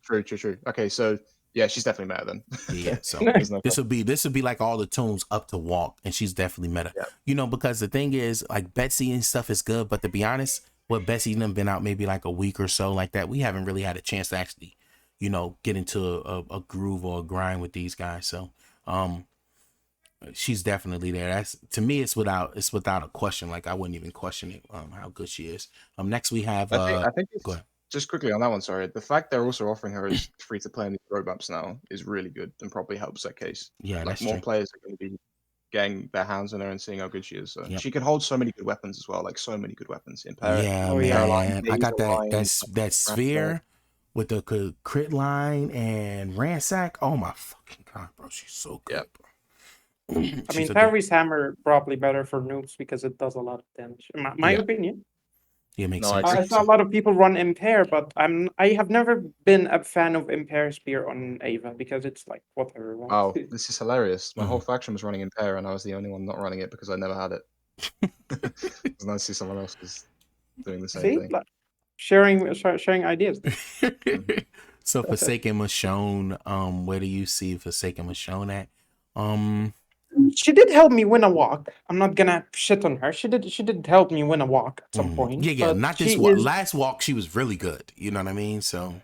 True. Okay, so yeah, she's definitely meta then. Yeah, so this would be like all the toons up to walk, and she's definitely meta. Yeah. Because the thing is, like Betsy and stuff is good, but to be honest, Betsy done been out maybe like a week or so like that. We haven't really had a chance to actually, get into a groove or a grind with these guys. So, she's definitely there. That's, to me, it's without a question. Like I wouldn't even question it. How good she is. Next we have. I think go ahead. Just quickly on that one, sorry. The fact they're also offering her as free to play in these roadmaps now is really good and probably helps that case. Yeah, like that's more true. Players are going to be getting their hands on her and seeing how good she is. So she can hold so many good weapons as well, like so many good weapons in Paris. Yeah, man. I got that sphere with the crit line and ransack. Oh my fucking god, bro, she's so good. Bro. I mean, Perry's hammer probably better for noobs because it does a lot of damage. In my opinion. Yeah, makes sense. I saw a lot of people run Impair, but I have never been a fan of Impair Spear on Eva because it's like what everyone. Oh, this is hilarious. My whole faction was running Impair, and I was the only one not running it because I never had it. It's nice to see someone else was doing the same thing. Like, sharing ideas. So Forsaken Michonne, where do you see Forsaken Michonne at? She did help me win a walk. I'm not gonna shit on her. She did help me win a walk at some point. Yeah. Not this walk. Last walk, she was really good. You know what I mean? So.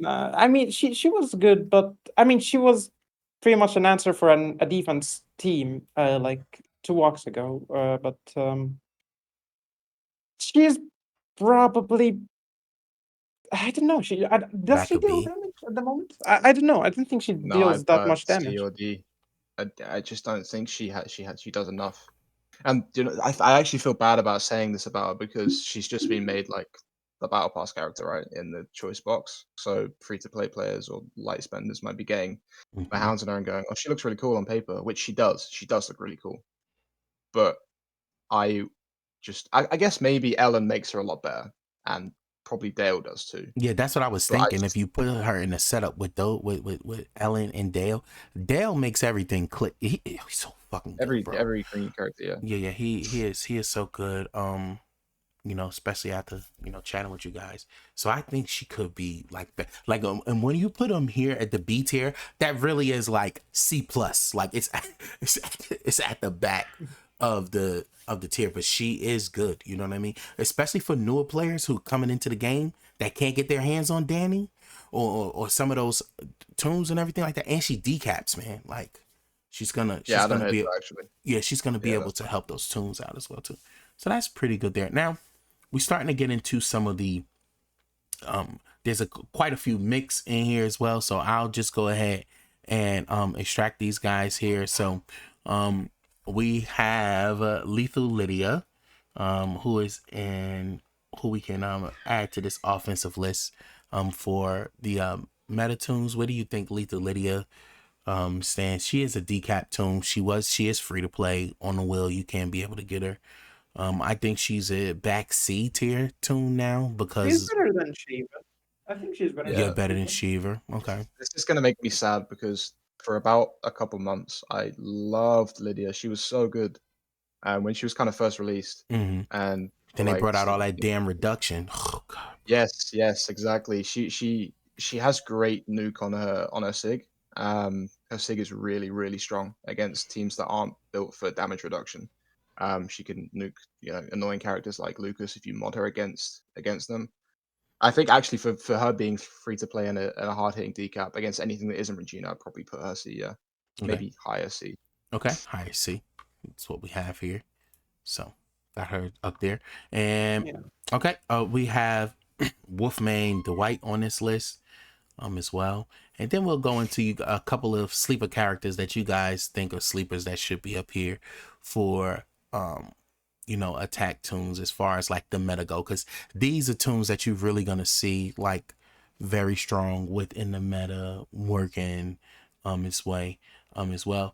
I mean, she was good, but I mean, she was pretty much an answer for a defense team like 2 walks ago. But she's probably. I don't know. Does she deal damage at the moment? I don't know. I don't think she deals that much damage. TWD. I just don't think she does enough. And I actually feel bad about saying this about her because she's just been made like the battle pass character, right, in the choice box. So free to play players or light spenders might be getting the hounds on her and going, "Oh, she looks really cool on paper," which she does. She does look really cool. But I guess maybe Ellen makes her a lot better, and probably Dale does too. Yeah, that's what I was thinking. If you put her in a setup with Ellen and Dale makes everything click. He's so fucking good, bro. Every green character, yeah. He is so good. Especially after chatting with you guys. So I think she could be like that. Like, and when you put them here at the B tier, that really is like C+. Like it's at the back of the tier, but she is good. You know what I mean? Especially for newer players who coming into the game that can't get their hands on Danny or some of those toons and everything like that. And she decaps, man. Like she's gonna be able to help those toons out as well too. So that's pretty good there. Now we're starting to get into some of the there's quite a few mix in here as well. So I'll just go ahead and extract these guys here. So we have Lethal Lydia, who we can add to this offensive list for the meta toons. Where do you think Lethal Lydia stands? She is a decap toon. She is free to play on the wheel. You can be able to get her. I think she's a back C tier toon now because she's better than Shiva. I think she's better. Yeah, better than Shiva. Okay. This is gonna make me sad because for about a couple months I loved Lydia. She was so good, when she was kind of first released, and then they brought out all that damn reduction. Oh god. Yes, exactly. She has great nuke on her sig. Her sig is really, really strong against teams that aren't built for damage reduction. She can nuke annoying characters like Lucas if you mod her against them. I think actually for her being free to play in a hard hitting decap against anything that isn't Regina, I'd probably put her C. Yeah, maybe higher C. Okay, higher C. That's what we have here. So got her up there, and okay, we have Wolfman Dwight on this list, as well, and then we'll go into a couple of sleeper characters that you guys think are sleepers that should be up here for attack toons as far as like the meta go, because these are toons that you're really gonna see like very strong within the meta working its way as well.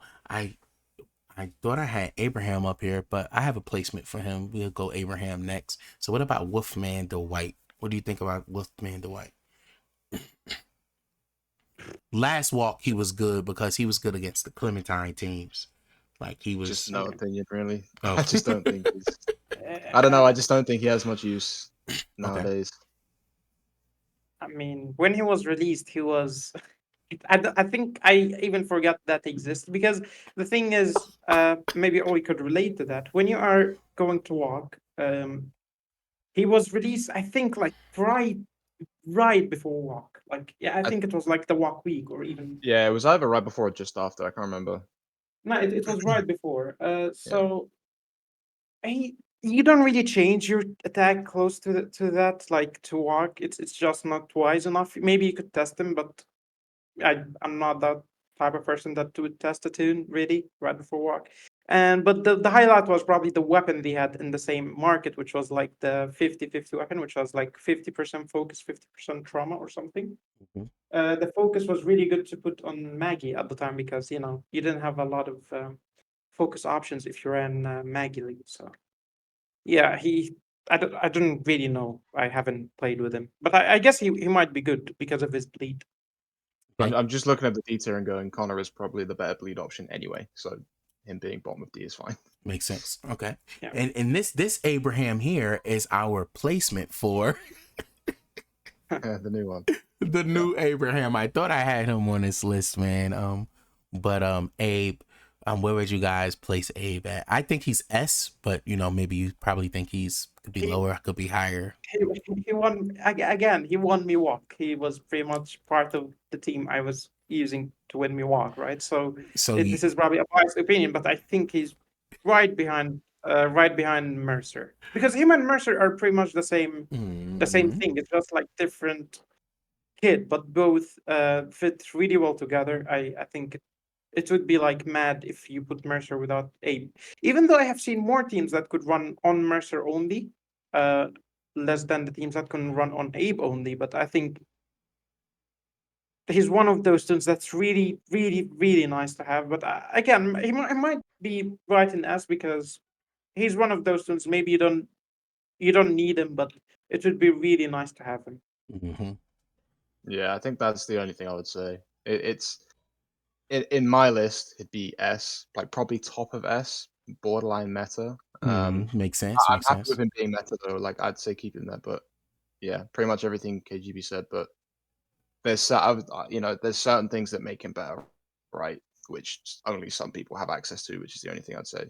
I thought I had Abraham up here, but I have a placement for him. We'll go Abraham next. So what about Wolfman Dwight? What do you think about Wolfman Dwight? Last walk he was good because he was good against the Clementine teams. Like he was just no opinion really. Oh. I just don't think I don't know. I just don't think he has much use nowadays. I mean, when he was released, he was. I think I even forgot that exists, because the thing is, maybe Ollie could relate to that. When you are going to walk, he was released, I think, like right before walk. Like, I think it was like the walk week or even. Yeah, it was either right before or just after. I can't remember. No, it was right before. So you don't really change your attack close to that, like to walk. It's just not wise enough. Maybe you could test him, but I'm not that type of person that would test a toon really right before walk. But the highlight was probably the weapon they had in the same market, which was like the 50-50 weapon, which was like 50% focus, 50% trauma or something. The focus was really good to put on Maggie at the time, because you didn't have a lot of focus options if you're in Maggie League. So yeah, I don't really know. I haven't played with him, but I guess he might be good because of his bleed. I'm just looking at the D tier and going, Conor is probably the better bleed option anyway. So him being bottom of D is fine. Makes sense. Okay. Yeah. And this Abraham here is our placement for the new one. The new Abraham. I thought I had him on this list, man. But Abe, where would you guys place Abe at? I think he's S, but maybe you probably think could be lower, could be higher. He won again. He won me walk. He was pretty much part of the team I was using to win me walk, right? So this is probably a biased opinion, but I think he's right behind Mercer, because him and Mercer are pretty much the same thing. It's just like different kid, but both fit really well together. I think it would be like mad if you put Mercer without Abe. Even though I have seen more teams that could run on Mercer only, less than the teams that can run on Abe only. But I think he's one of those teams that's really, really, really nice to have. But again, he might be right in S, because he's one of those teams. Maybe you don't need him, but it would be really nice to have him. Mm-hmm. Yeah, I think that's the only thing I would say. It's in my list, it'd be S, like probably top of S, borderline meta. Makes sense. I'm happy with him being meta though. Like I'd say keep him there, but yeah, pretty much everything KGB said. But there's certain things that make him better, right? Which only some people have access to, which is the only thing I'd say.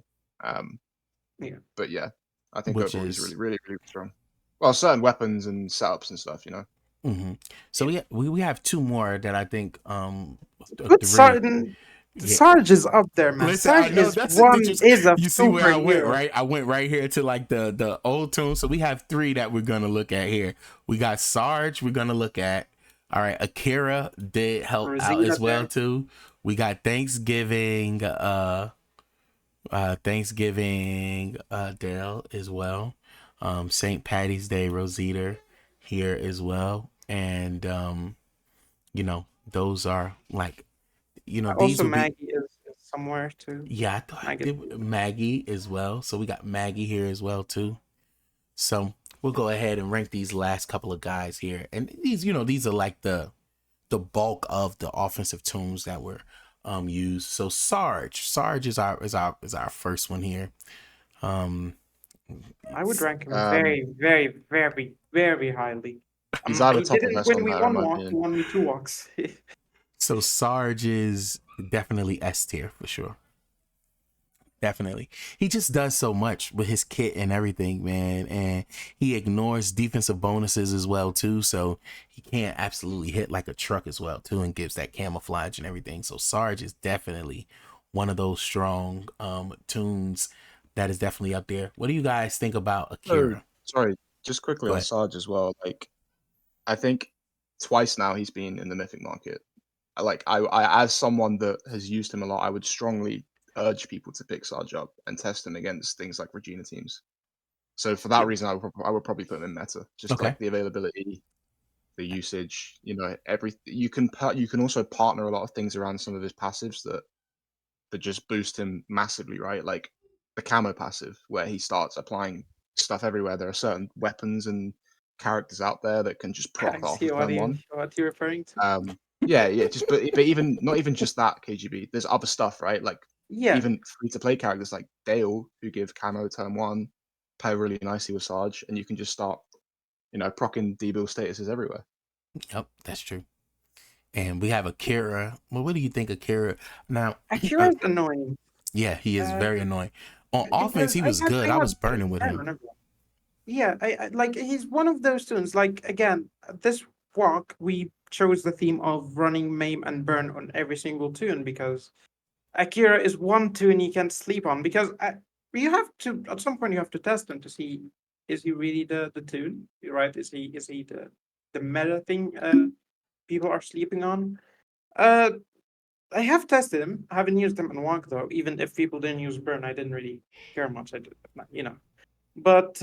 But yeah, I think overall he's really, really, really strong. Well, certain weapons and setups and stuff, Mm-hmm. So we have two more that I think Sarge is up there, man. Listen, Sarge is a you see where I went, superhero. right? I went right here to like the old tune. So we have three that we're gonna look at here. We got Sarge. We're gonna look at. All right, Akira did help Rosita out as well there. too. We got Thanksgiving. Thanksgiving Dale as well. St. Patty's Day Rosita here as well. And those are like these Also, will Maggie is somewhere too. Yeah, I thought I did Maggie as well. So we got Maggie here as well too. So we'll go ahead and rank these last couple of guys here. And these are like the bulk of the offensive toons that were used. So Sarge is our first one here. I would rank him very, very, very, very highly. He's out of He top didn't of win me S one walk, he won me 2 walks. So Sarge is definitely S tier for sure. definitely. He just does so much with his kit and everything, man. And he ignores defensive bonuses as well, too. So he can't absolutely hit like a truck as well, too, and gives that camouflage and everything. So Sarge is definitely one of those strong toons that is definitely up there. What do you guys think about Akira? Sorry, just quickly on Sarge as well. Like, I think twice now he's been in the mythic market. I as someone that has used him a lot, I would strongly urge people to pick Sarge up and test him against things like Regina teams. So for that reason, I would probably put him in meta. Just like the availability, the usage, you know, you can also partner a lot of things around some of his passives that just boost him massively, right? Like the camo passive, where he starts applying stuff everywhere. There are certain weapons and characters out there that can just proc off of turn one. What you're referring to? Yeah, just but even not even just that KGB. There's other stuff, right? Like even free to play characters like Dale who give camo turn one pair really nicely with Sarge, and you can just start, you know, procking D-bill statuses everywhere. Yep, that's true. And we have Akira. Well, what do you think, Akira? Now, Akira's annoying. Yeah, he is very annoying. On offense, he was good. I was burning with him. Yeah, I like he's one of those tunes. Like again, this walk we chose the theme of running, maim, and burn on every single tune because Akira is one tune you can't sleep on because you have to at some point you have to test him to see is he really the tune, right? Is he the meta thing people are sleeping on? I have tested him. I haven't used him in Wonk though. Even if people didn't use burn, I didn't really care much. I did, you know. But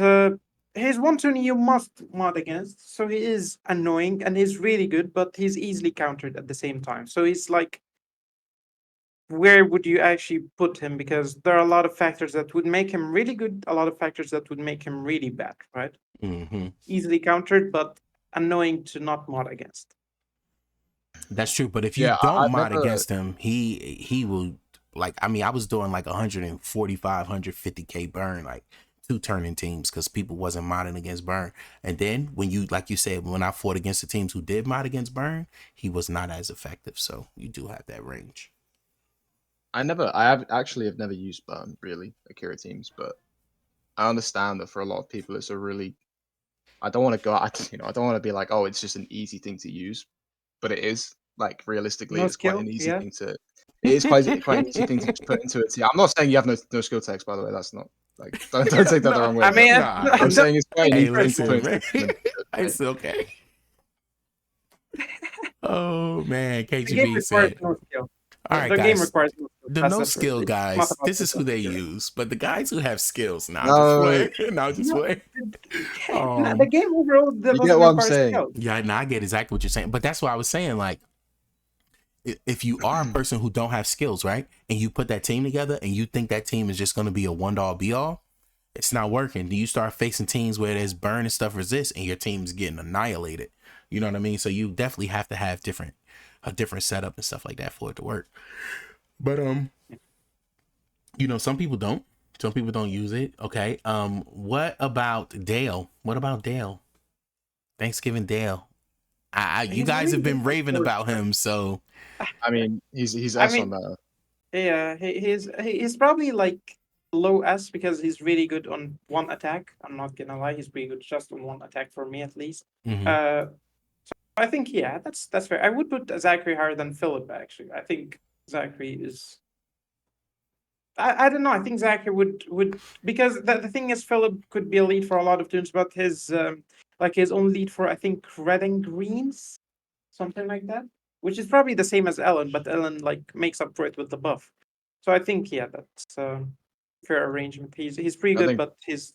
he's one tune you must mod against, so he is annoying and he's really good, but he's easily countered at the same time. So he's like, where would you actually put him? Because there are a lot of factors that would make him really good, a lot of factors that would make him really bad, right? Mm-hmm. Easily countered, but annoying to not mod against. That's true, but if you don't mod against him, he will, like, I mean, I was doing like 145, 150k burn, like 2 turning teams because people wasn't modding against burn. And then when you, like you said, when I fought against the teams who did mod against burn, he was not as effective. So you do have that range. I have never used burn really Akira teams, but I understand that for a lot of people it's a really, I don't want to be like, oh, it's just an easy thing to use, but it is. Like realistically, it's quite an easy thing to. It is quite an easy thing to just put into it. Yeah, I'm not saying you have no skill text, by the way. That's not like don't take that the wrong way. I mean, I'm saying it's quite easy to put into it's okay. Oh man, KGB said. No skill. All right, the guys. Game requires the no skill guys. This is who they use, but the guys who have skills. Now, just play. The game overall. You get what I'm saying? Skills. Yeah, now I get exactly what you're saying. But that's what I was saying. Like, if you are a person who don't have skills, right, and you put that team together, and you think that team is just going to be a one-all be-all, it's not working. You start facing teams where there's burn and stuff resist, and your team's getting annihilated. You know what I mean? So you definitely have to have a different setup and stuff like that for it to work. But you know, some people don't. Some people don't use it. Okay. What about Dale? Thanksgiving Dale. You guys have been raving about him, so I mean, he's S on that. Yeah, he's probably like low S because he's really good on one attack. I'm not gonna lie, he's pretty good just on one attack for me at least. Mm-hmm. So I think that's fair. I would put Zachary higher than Philip actually. I think Zachary is. I don't know. I think Zachary would because the thing is Philip could be a lead for a lot of tunes, but his own lead for I think red and greens, something like that, which is probably the same as Ellen, but Ellen like makes up for it with the buff. So I think that's fair arrangement. He's pretty good, but he's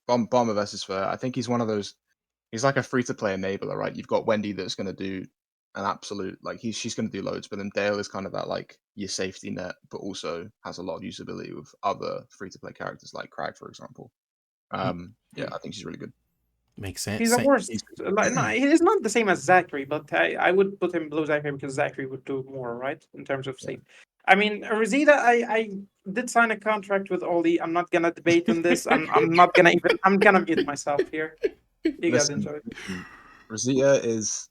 Bomb of S is fair. I think he's one of those. He's like a free to play enabler, right? You've got Wendy that's going to do an absolute she's going to do loads, but then Dale is kind of that like your safety net, but also has a lot of usability with other free to play characters like Crag, for example. I think she's really good. Makes sense. He's the worst. He's not the same as Zachary, but I would put him below Zachary because Zachary would do more, right, in terms of safety. I mean, Rosita, I did sign a contract with Ollie. I'm not gonna debate on this. I'm gonna mute myself here. You guys enjoy it. Rosita is.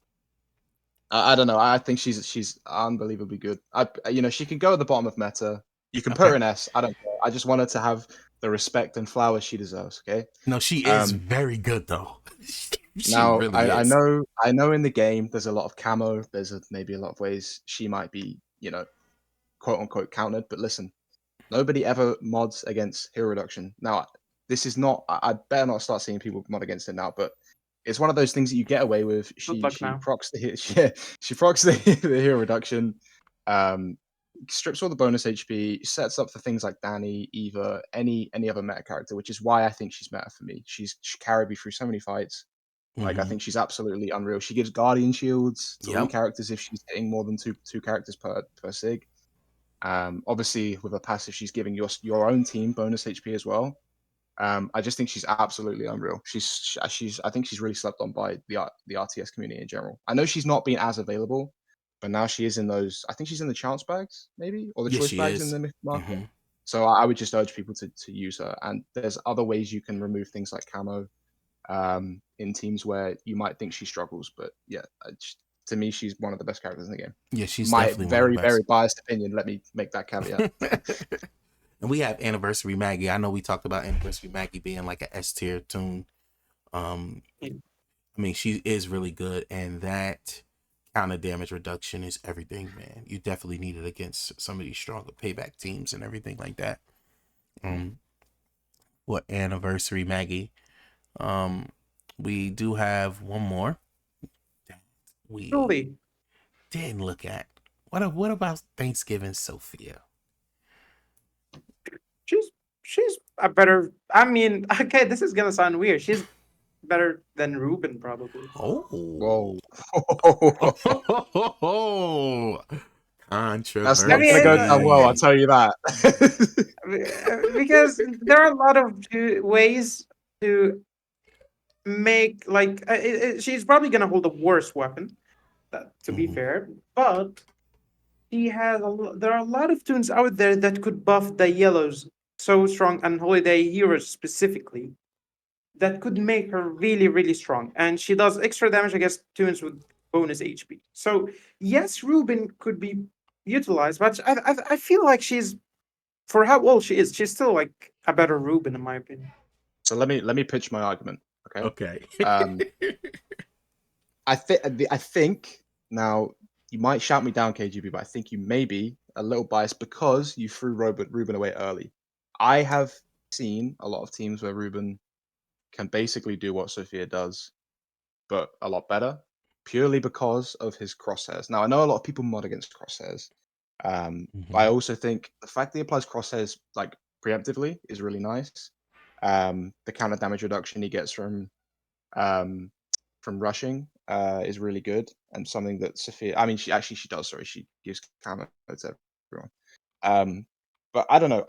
I don't know. I think she's unbelievably good. She can go at the bottom of meta. You can put her in S. I don't care. I just want her to have the respect and flowers she deserves. Okay. No, she is very good though. Now really I know in the game there's a lot of camo. There's maybe a lot of ways she might be, quote unquote countered. But listen, nobody ever mods against hero reduction. Now this is not. I better not start seeing people mod against it now. But it's one of those things that you get away with. She procs the hero reduction. Strips all the bonus HP, sets up for things like Danny, Eva, any other meta character, which is why I think she's meta for me. She carried me through so many fights. Like I think she's absolutely unreal. She gives guardian shields to all characters if she's hitting more than two characters per sig. Obviously with a passive, she's giving your own team bonus HP as well. I just think she's absolutely unreal. I think she's really slept on by the RTS community in general. I know she's not been as available, but now she is in those. I think she's in the chance bags, maybe, or the choice bags in the myth market. So I would just urge people to use her. And there's other ways you can remove things like camo in teams where you might think she struggles. But yeah, to me, she's one of the best characters in the game. Yeah, she's my definitely very very biased opinion. Let me make that caveat. And we have Anniversary Maggie. I know we talked about Anniversary Maggie being like an S tier toon. I mean, she is really good, and that counter damage reduction is everything, man. You definitely need it against some of these stronger payback teams and everything like that. What Anniversary Maggie? We do have one more that we didn't look at. What about Thanksgiving Sophia? She's a better. I mean, okay, this is gonna sound weird. She's better than Reuben, probably. Oh, whoa! Controversy. That's not gonna go down well. I'll tell you that. Because there are a lot of ways to make she's probably gonna hold a worse weapon. To be fair, but she has there are a lot of toons out there that could buff the yellows so strong, and holiday heroes specifically, that could make her really, really strong. And she does extra damage against toons with bonus HP. So yes, Reuben could be utilized, but I feel like she's, for how old she is, she's still like a better Reuben in my opinion. So let me pitch my argument. Okay. I think now you might shout me down, KGB, but I think you may be a little biased because you threw Reuben away early. I have seen a lot of teams where Reuben can basically do what Sophia does, but a lot better, purely because of his crosshairs. Now, I know a lot of people mod against crosshairs, but I also think the fact that he applies crosshairs like preemptively is really nice. The counter damage reduction he gets from rushing is really good, and something that Sophia, I mean, she does. Sorry, she gives counter to everyone. But I don't know.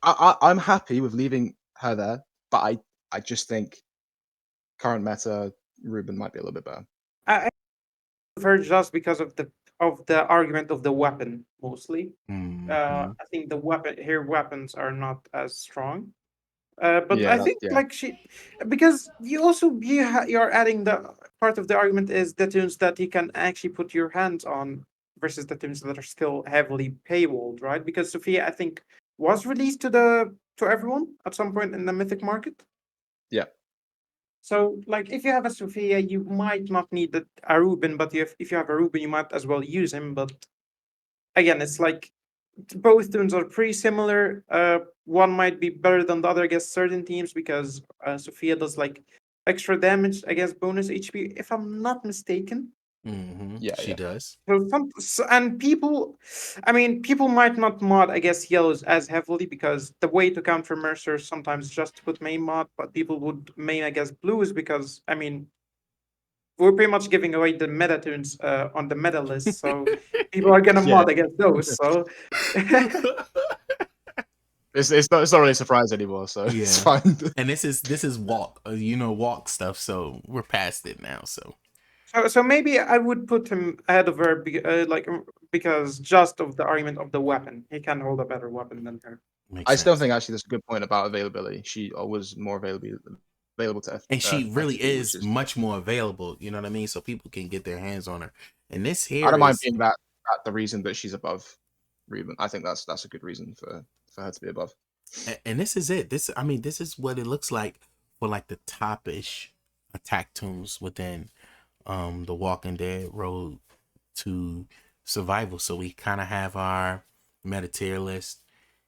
I'm happy with leaving her there, but I just think current meta Reuben might be a little bit better. I prefer just because of the argument of the weapon mostly. I think the weapons are not as strong. But I think because you're adding the part of the argument is the toons that you can actually put your hands on versus the toons that are still heavily paywalled, right? Because Sophia, I think, was released to everyone at some point in the mythic market. Yeah. So, like, if you have a Sophia, you might not need a Reuben, but if you have a Reuben, you might as well use him. But again, it's like both toons are pretty similar. One might be better than the other against certain teams because Sophia does like extra damage against bonus HP, if I'm not mistaken. Yeah, she does. And people might not mod, I guess, yellows as heavily because the way to counter Mercer sometimes just to put main mod, but people would main, I guess, blues because, I mean, we're pretty much giving away the meta toons on the meta list, so people are gonna mod against those. So it's not really a surprise anymore. So it's fine. And this is walk, walk stuff. So we're past it now. So maybe I would put him ahead of her, because just of the argument of the weapon, he can hold a better weapon than her. I still think actually that's a good point about availability. She was more available to, and she really is much more available. You know what I mean? So people can get their hands on her. And this here, I don't mind being that the reason that she's above Reuben. I think that's a good reason for her to be above. And this is it. This is what it looks like for like the top-ish attack toons within the Walking Dead Road to Survival. So we kind of have our meta tier list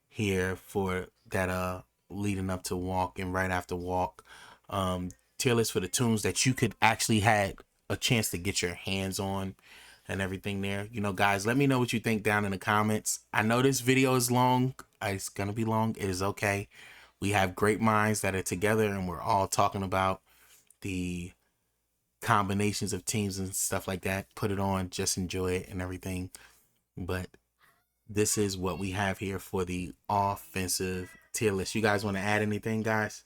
here for that leading up to Walk and right after Walk. Tier list for the toons that you could actually had a chance to get your hands on and everything there. You know, guys, let me know what you think down in the comments. I know this video is long. It's gonna be long. It is okay. We have great minds that are together and we're all talking about the combinations of teams and stuff like that. Put it on, just enjoy it and everything. But this is what we have here for the offensive tier list. You guys want to add anything, guys?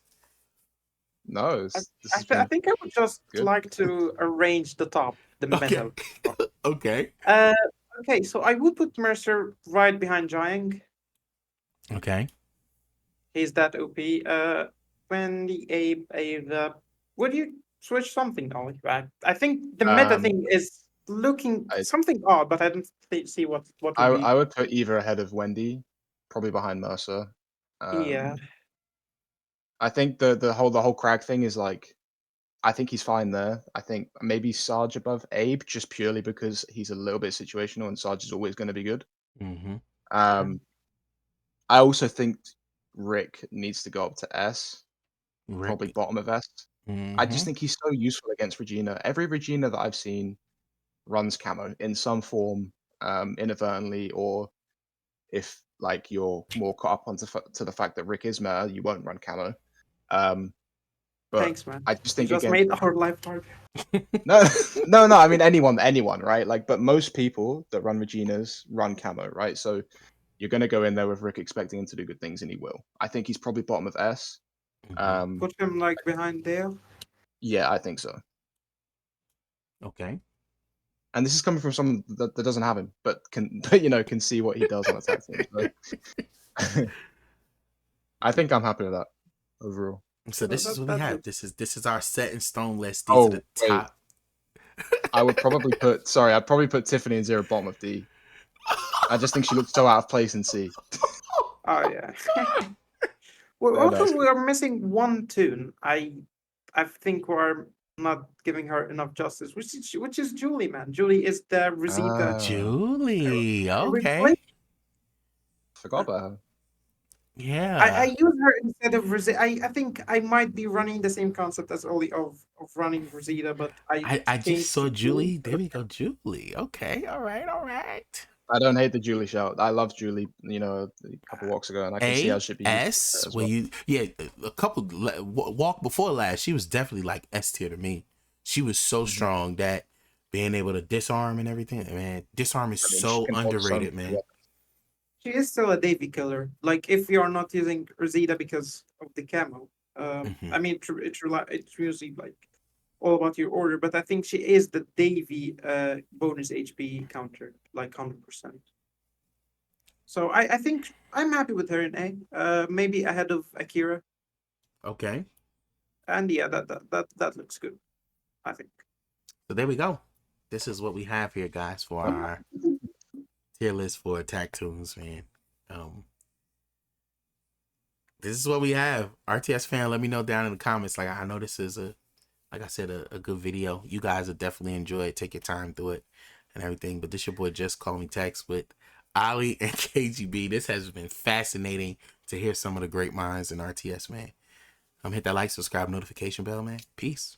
No, I think I would just like to arrange the top, the middle. Okay. Okay, so I would put Mercer right behind Jiang. Okay. He's that OP. Wendy, Eva. Would you switch something, Ollie? Right. I think the meta thing is looking something odd, but I don't see what would be. I would put Eva ahead of Wendy, probably behind Mercer. Yeah. I think the whole crag thing is like, I think he's fine there. I think maybe Sarge above Abe, just purely because he's a little bit situational and Sarge is always going to be good. Mm-hmm. I also think Rick needs to go up to S, probably bottom of S. Mm-hmm. I just think he's so useful against Regina. Every Regina that I've seen runs camo in some form, inadvertently, or if like you're more caught up onto to the fact that Rick is meta, you won't run camo. But thanks, man. I just think you just made our life hard. No. I mean anyone, right? Like, but most people that run Reginas run camo, right? So you're gonna go in there with Rick expecting him to do good things, and he will. I think he's probably bottom of S. Put him like behind Dale. Yeah, I think so. Okay. And this is coming from someone that doesn't have him, but can see what he does on attack team. So. I think I'm happy with that overall. So this is what we have. This is our set in stone list. These Oh, are the top. I'd probably put Tiffany in zero bottom of D. I just think she looks so out of place in C. Oh yeah. Also, we are missing one toon. I think we're not giving her enough justice, which is Julie, man. Julie is the Rosita. Julie, okay. Forgot about her. Yeah. I use her instead of Rosita. I think I might be running the same concept as Ollie of running Rosita, but I just saw Julie. There we go, Julie. Okay, all right. I don't hate the Julie shout. I love Julie, a couple walks ago, and I can see how she'd be S. Well, a couple walk before last, she was definitely like S tier to me. She was so strong that being able to disarm and everything, man, disarm is so underrated, man. She is still a Davey killer. Like if you are not using Rosita because of the camo, I mean it's usually like all about your order, but I think she is the Davey bonus HP counter, like 100%. So I think I'm happy with her in A. Maybe ahead of Akira. Okay. And yeah, that looks good, I think. So there we go. This is what we have here, guys, for our tier list for attack toons, man. This is what we have. RTS fan, let me know down in the comments. Like, I know this is a good video. You guys will definitely enjoy it. Take your time through it and everything. But this your boy JustCMTexx with Ollie and KGB. This has been fascinating to hear some of the great minds in RTS, man. Hit that like, subscribe, notification bell, man. Peace.